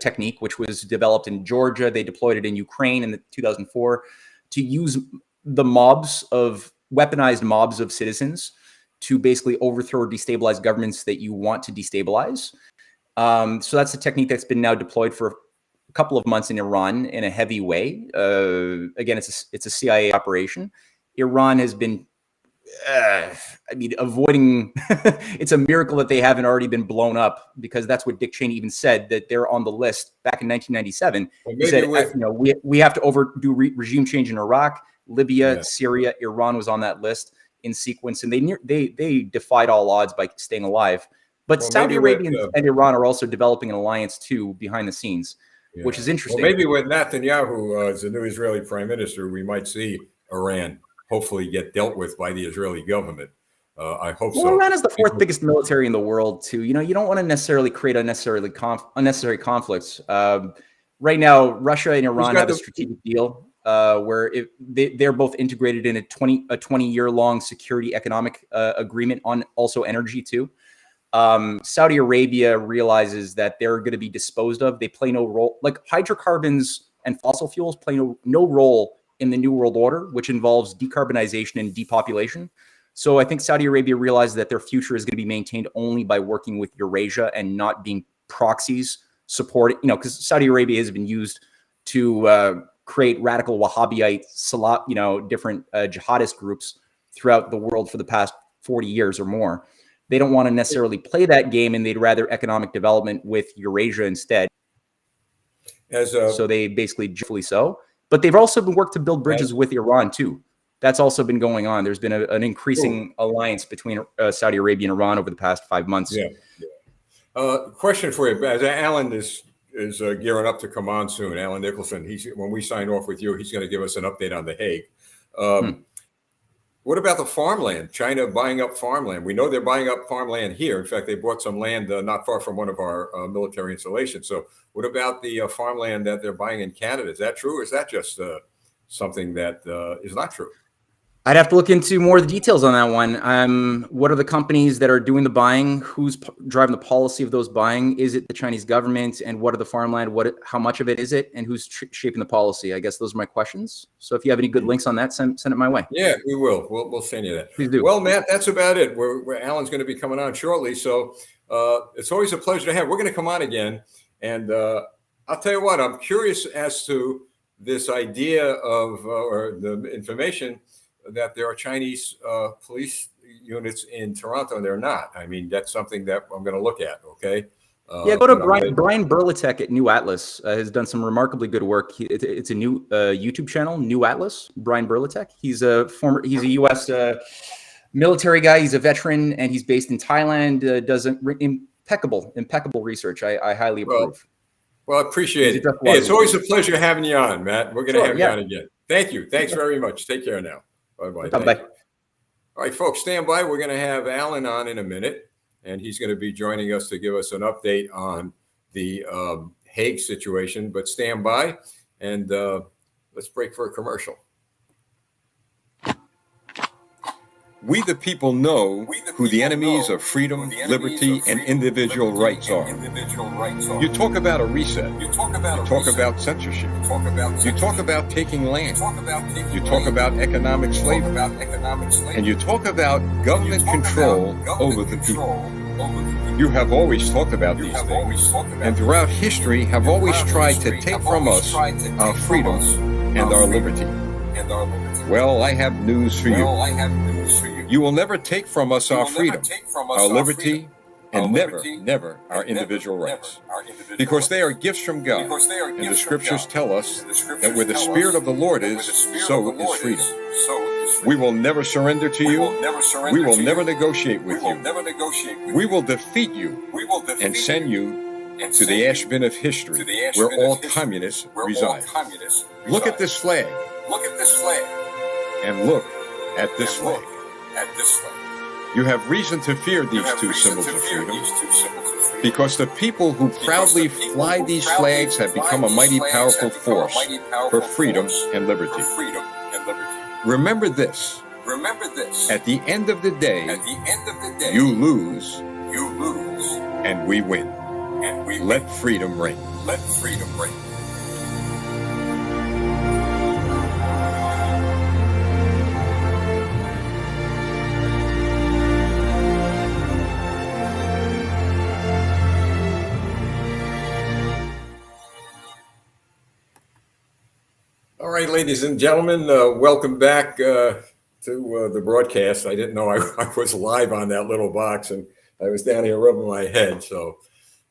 technique, which was developed in Georgia. They deployed it in Ukraine in 2004 to use the weaponized mobs of citizens to basically overthrow or destabilize governments that you want to destabilize. So that's a technique that's been now deployed for a couple of months in Iran in a heavy way. Again, it's a CIA operation. Iran has been, avoiding. It's a miracle that they haven't already been blown up, because that's what Dick Cheney even said, that they're on the list back in 1997. Well, he said, we have to do regime change in Iraq, Libya, Syria. Iran was on that list in sequence, and they defied all odds by staying alive. But Saudi Arabia and Iran are also developing an alliance too behind the scenes, which is interesting. Well, maybe with Netanyahu as the new Israeli prime minister, we might see Iran hopefully get dealt with by the Israeli government. I hope Well, so. Iran is the fourth biggest military in the world, too. You know, you don't want to necessarily create unnecessary conflicts. Right now, Russia and Iran have a strategic deal where they're both integrated in a 20-year-long security economic agreement on also energy, too. Saudi Arabia realizes that they're going to be disposed of. They play no role. Like hydrocarbons and fossil fuels play no role in the New World Order, which involves decarbonization and depopulation. So I think Saudi Arabia realizes that their future is going to be maintained only by working with Eurasia and not being proxies support, because Saudi Arabia has been used to create radical Wahhabite, different jihadist groups throughout the world for the past 40 years or more. They don't want to necessarily play that game, and they'd rather economic development with Eurasia instead. So they basically, justly so. But they've also been worked to build bridges with Iran, too. That's also been going on. There's been an increasing alliance between Saudi Arabia and Iran over the past 5 months. Question for you, as Alan is gearing up to come on soon. Alan Nicholson, when we sign off with you, he's going to give us an update on the Hague. What about the farmland? China buying up farmland. We know they're buying up farmland here. In fact, they bought some land not far from one of our military installations. So what about the farmland that they're buying in Canada? Is that true, or is that just something that is not true? I'd have to look into more of the details on that one. What are the companies that are doing the buying? Who's driving the policy of those buying? Is it the Chinese government? And what are the farmland? How much of it is it? And who's shaping the policy? I guess those are my questions. So if you have any good links on that, send it my way. Yeah, we will. We'll send you that. Please do. Well, Matt, that's about it. Alan's going to be coming on shortly. So it's always a pleasure to have. We're going to come on again. And I'll tell you what, I'm curious as to this idea of, or the information that there are Chinese police units in Toronto, and they're not. I mean, that's something that I'm going to look at. Okay. Go to Brian Burlatek at New Atlas. Has done some remarkably good work. It's a new YouTube channel, New Atlas. Brian Burlatek. He's a U.S. Military guy. He's a veteran, and he's based in Thailand. Does impeccable research. I highly approve. Well, I appreciate it. Hey, it's always a pleasure having you on, Matt. We're going to have you on again. Thank you. Thanks very much. Take care now. Bye-bye. Bye-bye. All right, folks, stand by. We're going to have Alan on in a minute, and he's going to be joining us to give us an update on the Hague situation. But stand by, and let's break for a commercial. We the people know who the enemies of freedom, liberty, and individual rights are. You talk about a reset. You talk about censorship. You talk about taking land. You talk about economic slavery. And you talk about government control over the people. You have always talked about these things, and throughout history have always tried to take from us our freedom and our liberty. Well, I have news for you. You will never take from us our freedom, our liberty, and never our individual rights. Because they are gifts from God, and the scriptures tell us that where the Spirit of the Lord is, so is freedom. We will never surrender to you. We will never negotiate with you. We will defeat you and send you to the ash bin of history, where all communists reside. Look at this flag. And look at this flag. You have reason to fear these two symbols of freedom, because the people who proudly fly these flags have become a mighty powerful force for freedom and liberty. Remember this. At the end of the day, you lose, and we win. Let freedom reign. All right, ladies and gentlemen, welcome back to the broadcast. I didn't know I was live on that little box, and I was down here rubbing my head. So,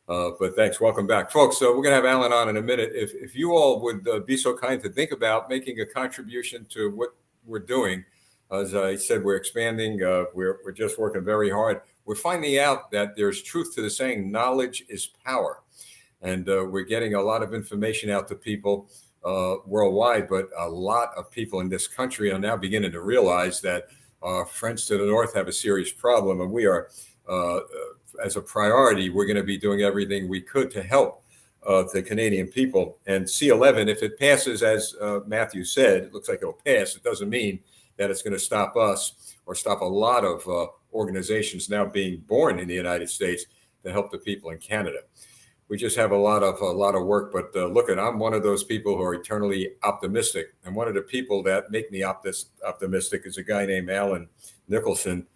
but thanks. Welcome back, folks. So we're going to have Alan on in a minute. If you all would be so kind to think about making a contribution to what we're doing. As I said, we're expanding. We're just working very hard. We're finding out that there's truth to the saying, knowledge is power. And we're getting a lot of information out to people worldwide, but a lot of people in this country are now beginning to realize that Our friends to the north have a serious problem, and we are, as a priority, we're going to be doing everything we could to help the Canadian people. And C11, if it passes, as Matthew said, it looks like it'll pass. It doesn't mean that it's going to stop us or stop a lot of organizations now being born in the United States to help the people in Canada. We just have a lot of work. But look, I'm one of those people who are eternally optimistic, and one of the people that make me optimistic is a guy named Alan Nicholson.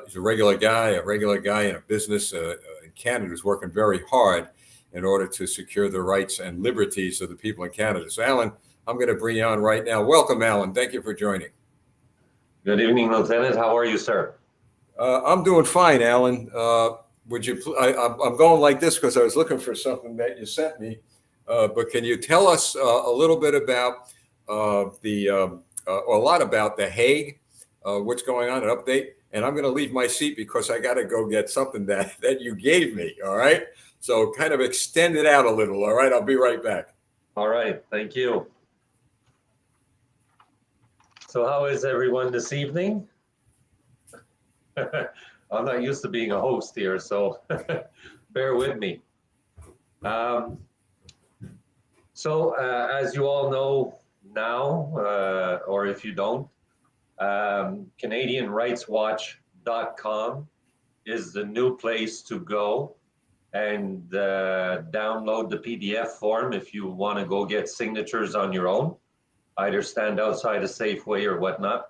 He's a regular guy in a business in Canada who's working very hard in order to secure the rights and liberties of the people in Canada. So, Alan, I'm going to bring you on right now. Welcome, Alan. Thank you for joining. Good evening, Lieutenant. How are you, sir? I'm doing fine, Alan. Would you? I'm going like this because I was looking for something that you sent me. But can you tell us a little bit about or a lot about the Hague? What's going on? An update. And I'm going to leave my seat because I got to go get something that you gave me. All right. So kind of extend it out a little. All right. I'll be right back. All right. Thank you. So how is everyone this evening? I'm not used to being a host here, so bear with me. As you all know now, or if you don't, CanadianRightsWatch.com is the new place to go and download the PDF form if you want to go get signatures on your own, either stand outside a Safeway or whatnot.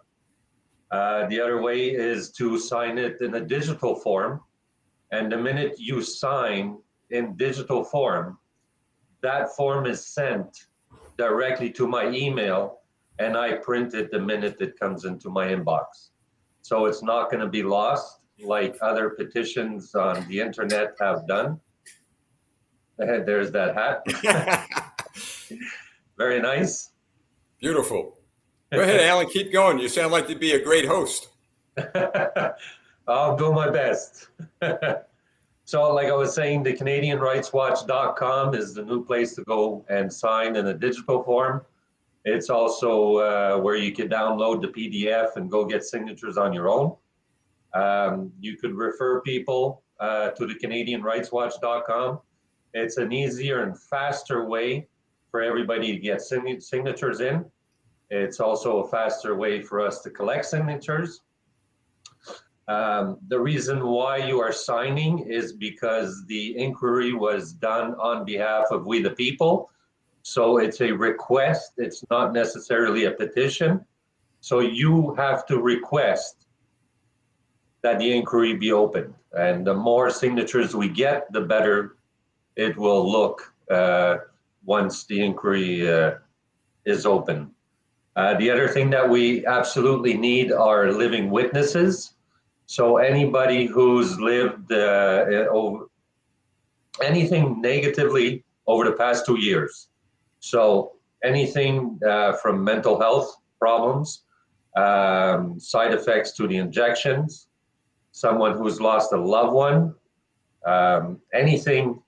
The other way is to sign it in a digital form. And the minute you sign in digital form, that form is sent directly to my email, and I print it the minute it comes into my inbox. So it's not going to be lost like other petitions on the internet have done. There's that hat. Very nice. Beautiful. Go ahead, Alan. Keep going. You sound like you'd be a great host. I'll do my best. So like I was saying, the CanadianRightsWatch.com is the new place to go and sign in a digital form. It's also where you can download the PDF and go get signatures on your own. You could refer people to the CanadianRightsWatch.com. It's an easier and faster way for everybody to get signatures in. It's also a faster way for us to collect signatures. The reason why you are signing is because the inquiry was done on behalf of we the people. So it's a request. It's not necessarily a petition. So you have to request that the inquiry be opened. And the more signatures we get, the better it will look once the inquiry is open. The other thing that we absolutely need are living witnesses. So anybody who's lived anything negatively over the past 2 years. So anything from mental health problems, side effects to the injections, someone who's lost a loved one, anything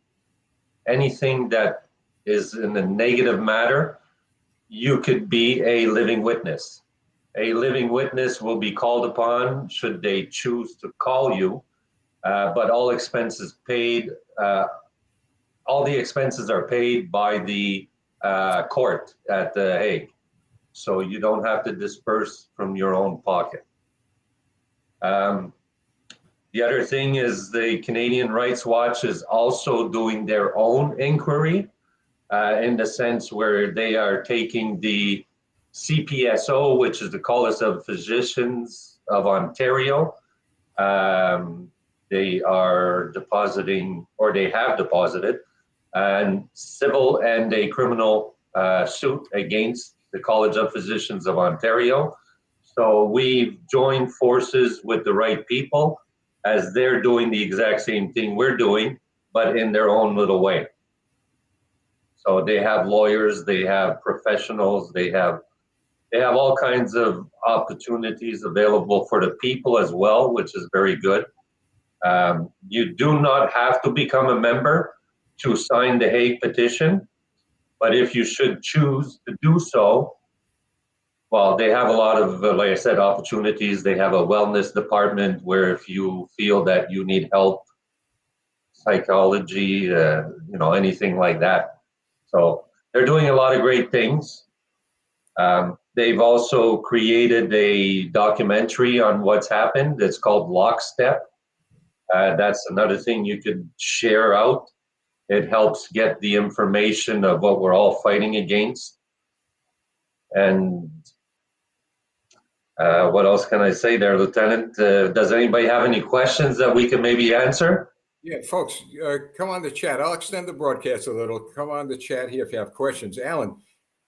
that is in the negative matter, you could be a living witness. A living witness will be called upon should they choose to call you, but all expenses paid, all the expenses are paid by the court at The Hague. So you don't have to disperse from your own pocket. The other thing is the Canadian Rights Watch is also doing their own inquiry in the sense where they are taking the CPSO, which is the College of Physicians of Ontario. They are depositing, or they have deposited, a civil and a criminal suit against the College of Physicians of Ontario. So we've joined forces with the right people as they're doing the exact same thing we're doing, but in their own little way. So they have lawyers, they have professionals, they have all kinds of opportunities available for the people as well, which is very good. You do not have to become a member to sign the Hague petition, but if you should choose to do so, Well, they have a lot of, like I said, opportunities. They have a wellness department where if you feel that you need help, psychology, anything like that. So they're doing a lot of great things. They've also created a documentary on what's happened. It's called Lockstep. That's another thing you could share out. It helps get the information of what we're all fighting against. And what else can I say there, Lieutenant? Does anybody have any questions that we can maybe answer? Yeah, folks, come on the chat. I'll extend the broadcast a little. Come on the chat here if you have questions. Alan,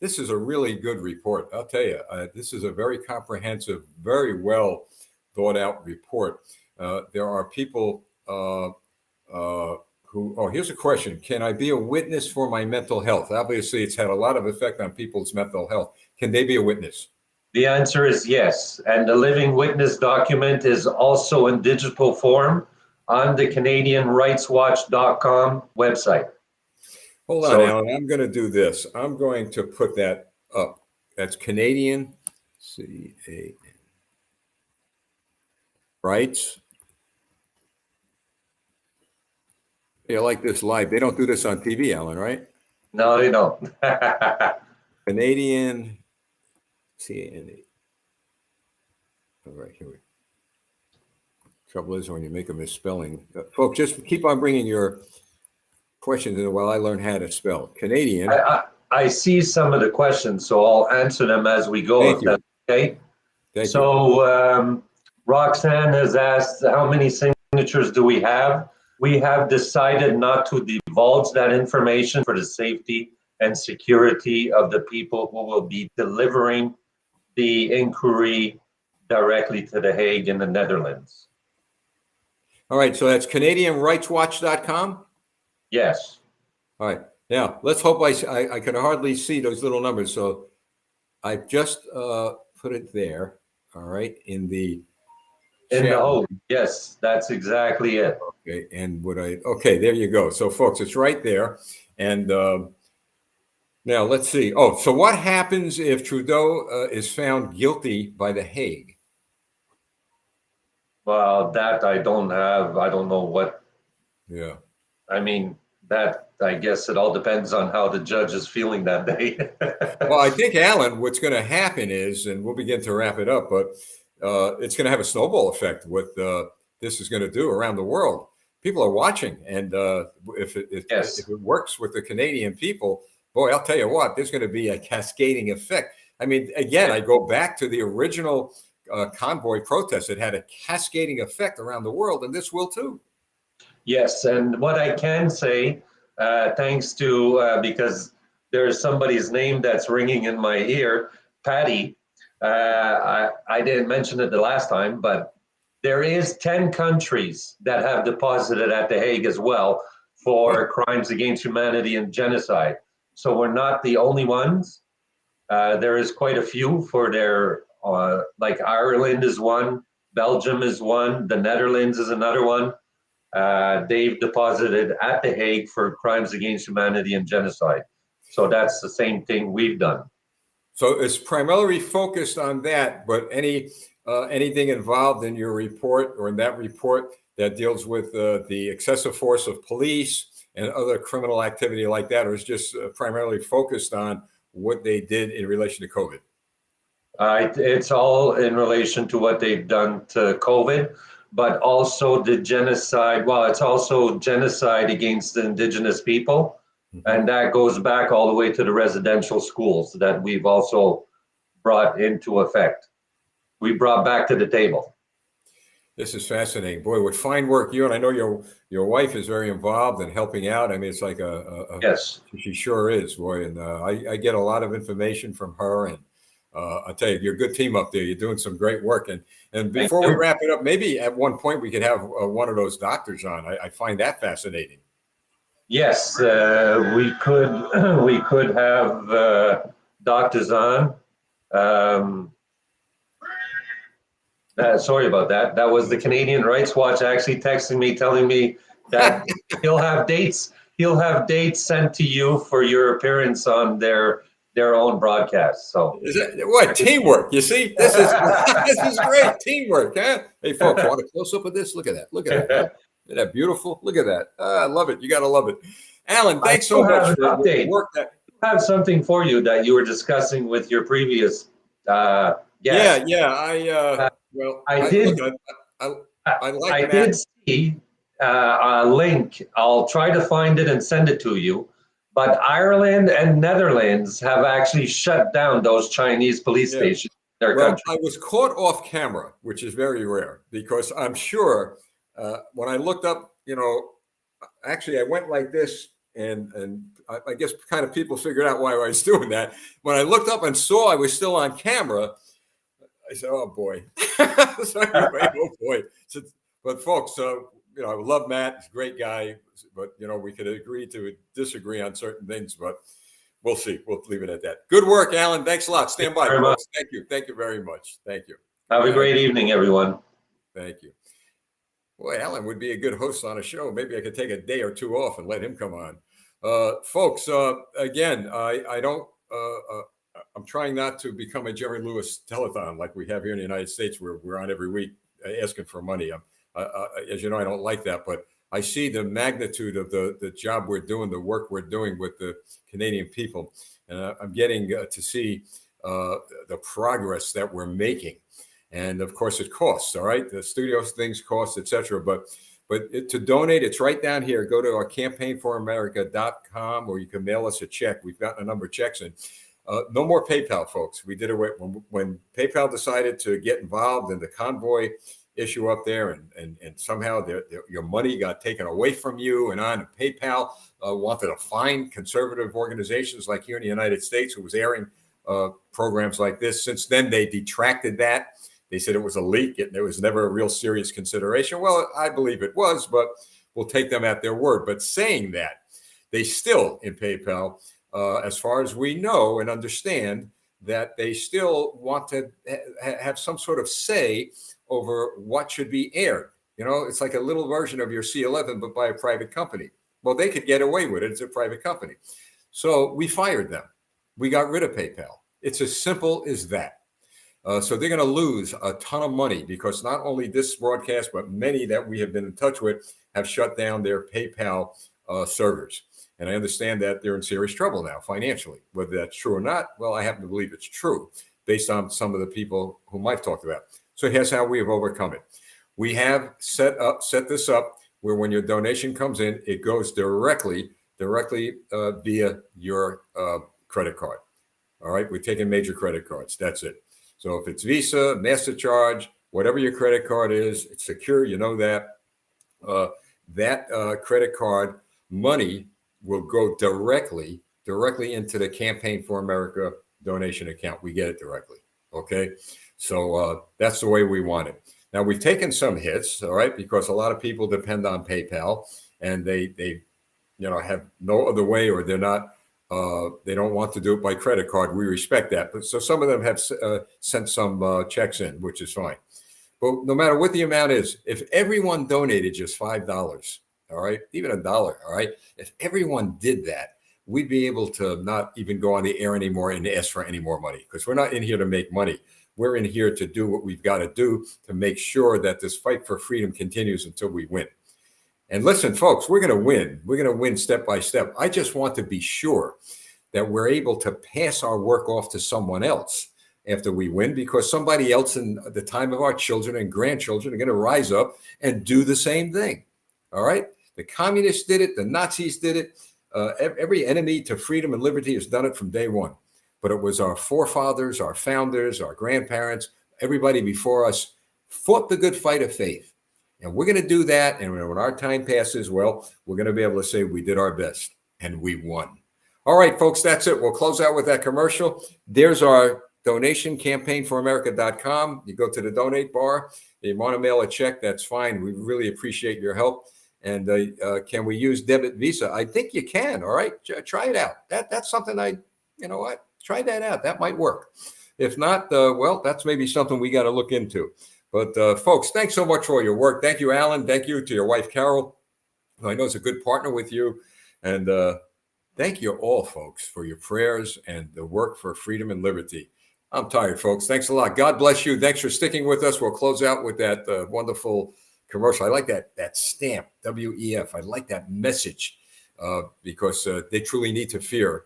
this is a really good report. I'll tell you, this is a very comprehensive, very well thought out report. There are people here's a question. Can I be a witness for my mental health? Obviously, it's had a lot of effect on people's mental health. Can they be a witness? The answer is yes. And the Living Witness document is also in digital form on the CanadianRightsWatch.com website. Hold on, Alan. I'm going to do this. I'm going to put that up. That's Canadian CAN Rights. Yeah, like this live. They don't do this on TV, Alan, right? No, they don't. Canadian CAN. All right, here we go. Trouble is when you make a misspelling. Folks, just keep on bringing your questions in while I learn how to spell. Canadian. I see some of the questions, so I'll answer them as we go. Thank you. That's okay. Thank you. Roxanne has asked, how many signatures do we have? We have decided not to divulge that information for the safety and security of the people who will be delivering the inquiry directly to The Hague in the Netherlands. All right, so that's CanadianRightsWatch.com? Yes. All right, now let's hope I can hardly see those little numbers, so I've just put it there, all right, in the Hague. Yes, that's exactly it. Okay, and okay, there you go. So folks, it's right there. And now let's see. Oh, so what happens if Trudeau is found guilty by The Hague? Well, that I don't know what. Yeah. I mean, I guess it all depends on how the judge is feeling that day. Well, I think, Alan, what's going to happen is, and we'll begin to wrap it up, but it's going to have a snowball effect what this is going to do around the world. People are watching, and if it works with the Canadian people, boy, I'll tell you what, there's going to be a cascading effect. I mean, again, I go back to the original convoy protest. It had a cascading effect around the world, and this will too. Yes, and what I can say, thanks to, because there's somebody's name that's ringing in my ear, Patty, I didn't mention it the last time, but there is 10 countries that have deposited at The Hague as well for crimes against humanity and genocide. So we're not the only ones. There is quite a few for their, like Ireland is one, Belgium is one, the Netherlands is another one. They've deposited at The Hague for crimes against humanity and genocide. So that's the same thing we've done. So it's primarily focused on that, but anything involved in your report or in that report that deals with the excessive force of police and other criminal activity like that, or is just primarily focused on what they did in relation to COVID? It's all in relation to what they've done to COVID, but also the genocide. Well, it's also genocide against the indigenous people. Mm-hmm. And that goes back all the way to the residential schools that we've also brought into effect. We brought back to the table. This is fascinating. Boy, what fine work you, and I know your wife is very involved in helping out. I mean, it's like yes, she sure is, boy. And I get a lot of information from her, and I'll tell you, you're a good team up there. You're doing some great work. And before we wrap it up, maybe at one point we could have one of those doctors on. I find that fascinating. Yes, we could have doctors on. Sorry about that. That was the Canadian Rights Watch actually texting me, telling me that he'll have dates sent to you for your appearance on their their own broadcast. So Is that what teamwork? You see, this is this is great teamwork, huh? Hey, folks, want a close up of this? Look at that! Look at that! Huh? Isn't that beautiful? Look at that! I love it. You got to love it, Alan. I Thanks so still have much an for the update. work that. I have something for you that you were discussing with your previous guest. Yeah. I did. Look, I like I Matt. did see a link. I'll try to find it and send it to you. But Ireland and Netherlands have actually shut down those Chinese police Yeah. stations in their Well, country. I was caught off camera, which is very rare because I'm sure when I looked up, actually I went like this and I guess kind of people figured out why I was doing that. When I looked up and saw I was still on camera, I said, "Oh boy!" So anyway, oh boy! But folks, I love Matt. He's a great guy, but we could agree to disagree on certain things, but we'll see. We'll leave it at that. Good work, Alan. Thanks a lot. Stand by, folks. Thank you. Thank you very much. Thank you. Have a great evening, everyone. Thank you. Boy, Alan would be a good host on a show. Maybe I could take a day or two off and let him come on. Folks, again, I don't. I'm trying not to become a Jerry Lewis telethon like we have here in the United States, where we're on every week asking for money. As you know, I don't like that, but I see the magnitude of the job we're doing, the work we're doing with the Canadian people, and I'm getting to see the progress that we're making. And of course, it costs. All right, the studio things cost, etc. But to donate, it's right down here. Go to our campaignforamerica.com, or you can mail us a check. We've gotten a number of checks in. No more PayPal, folks. We did it when PayPal decided to get involved in the convoy issue up there, and somehow your money got taken away from you, and PayPal wanted to fine conservative organizations like here in the United States who was airing programs like this. Since then, they detracted that. They said it was a leak. There was never a real serious consideration. Well, I believe it was, but we'll take them at their word. But saying that, they still, in PayPal, as far as we know and understand, that they still want to have some sort of say over what should be aired. It's like a little version of your C11, but by a private company. Well, they could get away with it. It's a private company. So we fired them. We got rid of PayPal. It's as simple as that. So they're going to lose a ton of money because not only this broadcast, but many that we have been in touch with have shut down their PayPal servers. And I understand that they're in serious trouble now financially. Whether that's true or not, well, I happen to believe it's true based on some of the people whom I've talked about. So here's how we have overcome it. We have set this up where when your donation comes in, it goes directly via your credit card. All right, we're taking major credit cards. That's it. So if it's Visa, MasterCharge, whatever your credit card is, it's secure. You know that. That credit card money will go directly into the Campaign for America donation account. We get it directly. Okay. So that's the way we want it. Now we've taken some hits, all right, because a lot of people depend on PayPal and they have no other way, or they're not, they don't want to do it by credit card. We respect that. But so some of them have sent some checks in, which is fine. But no matter what the amount is, if everyone donated just $5, all right, even $1, all right, if everyone did that, we'd be able to not even go on the air anymore and ask for any more money, because we're not in here to make money. We're in here to do what we've got to do to make sure that this fight for freedom continues until we win. And listen, folks, we're going to win. We're going to win step by step. I just want to be sure that we're able to pass our work off to someone else after we win, because somebody else in the time of our children and grandchildren are going to rise up and do the same thing. All right. The communists did it. The Nazis did it. Every enemy to freedom and liberty has done it from day one. But it was our forefathers, our founders, our grandparents, everybody before us fought the good fight of faith. And we're going to do that. And when our time passes, well, we're going to be able to say we did our best and we won. All right, folks, that's it. We'll close out with that commercial. There's our donation, campaignforamerica.com. You go to the donate bar. You want to mail a check, that's fine. We really appreciate your help. And can we use debit Visa? I think you can. All right, try it out. That's something try that out. That might work. If not, well, that's maybe something we got to look into. But folks, thanks so much for your work. Thank you, Alan. Thank you to your wife, Carol. I know it's a good partner with you. And Thank you all, folks, for your prayers and the work for freedom and liberty. I'm tired, folks. Thanks a lot. God bless you. Thanks for sticking with us. We'll close out with that wonderful commercial. I like that stamp, WEF. I like that message because they truly need to fear.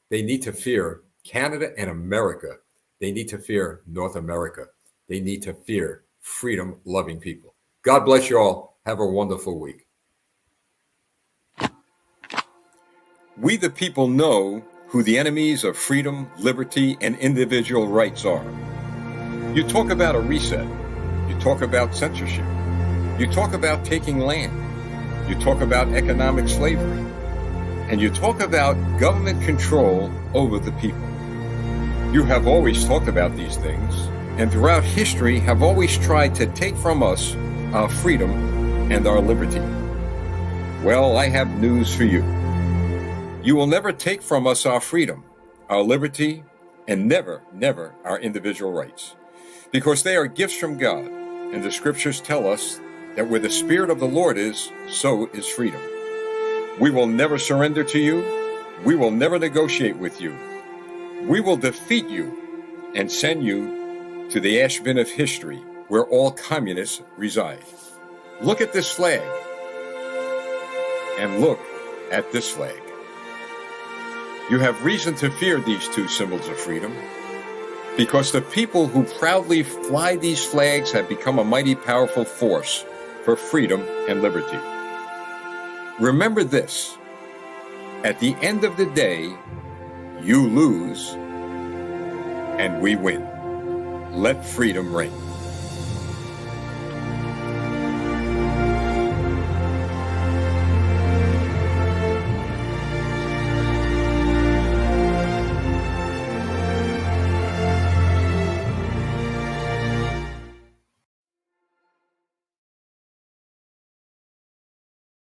They need to fear Canada and America. They need to fear North America. They need to fear freedom-loving people. God bless you all. Have a wonderful week. We the people know who the enemies of freedom, liberty, and individual rights are. You talk about a reset. You talk about censorship. You talk about taking land. You talk about economic slavery. And you talk about government control over the people. You have always talked about these things, and throughout history have always tried to take from us our freedom and our liberty. Well, I have news for you. You will never take from us our freedom, our liberty, and never, never our individual rights, because they are gifts from God, and the scriptures tell us that where the Spirit of the Lord is, so is freedom. We will never surrender to you. We will never negotiate with you. We will defeat you and send you to the ash bin of history where all communists reside. Look at this flag, and look at this flag. You have reason to fear these two symbols of freedom, because the people who proudly fly these flags have become a mighty powerful force for freedom and liberty. Remember this: at the end of the day, you lose and we win. Let freedom reign.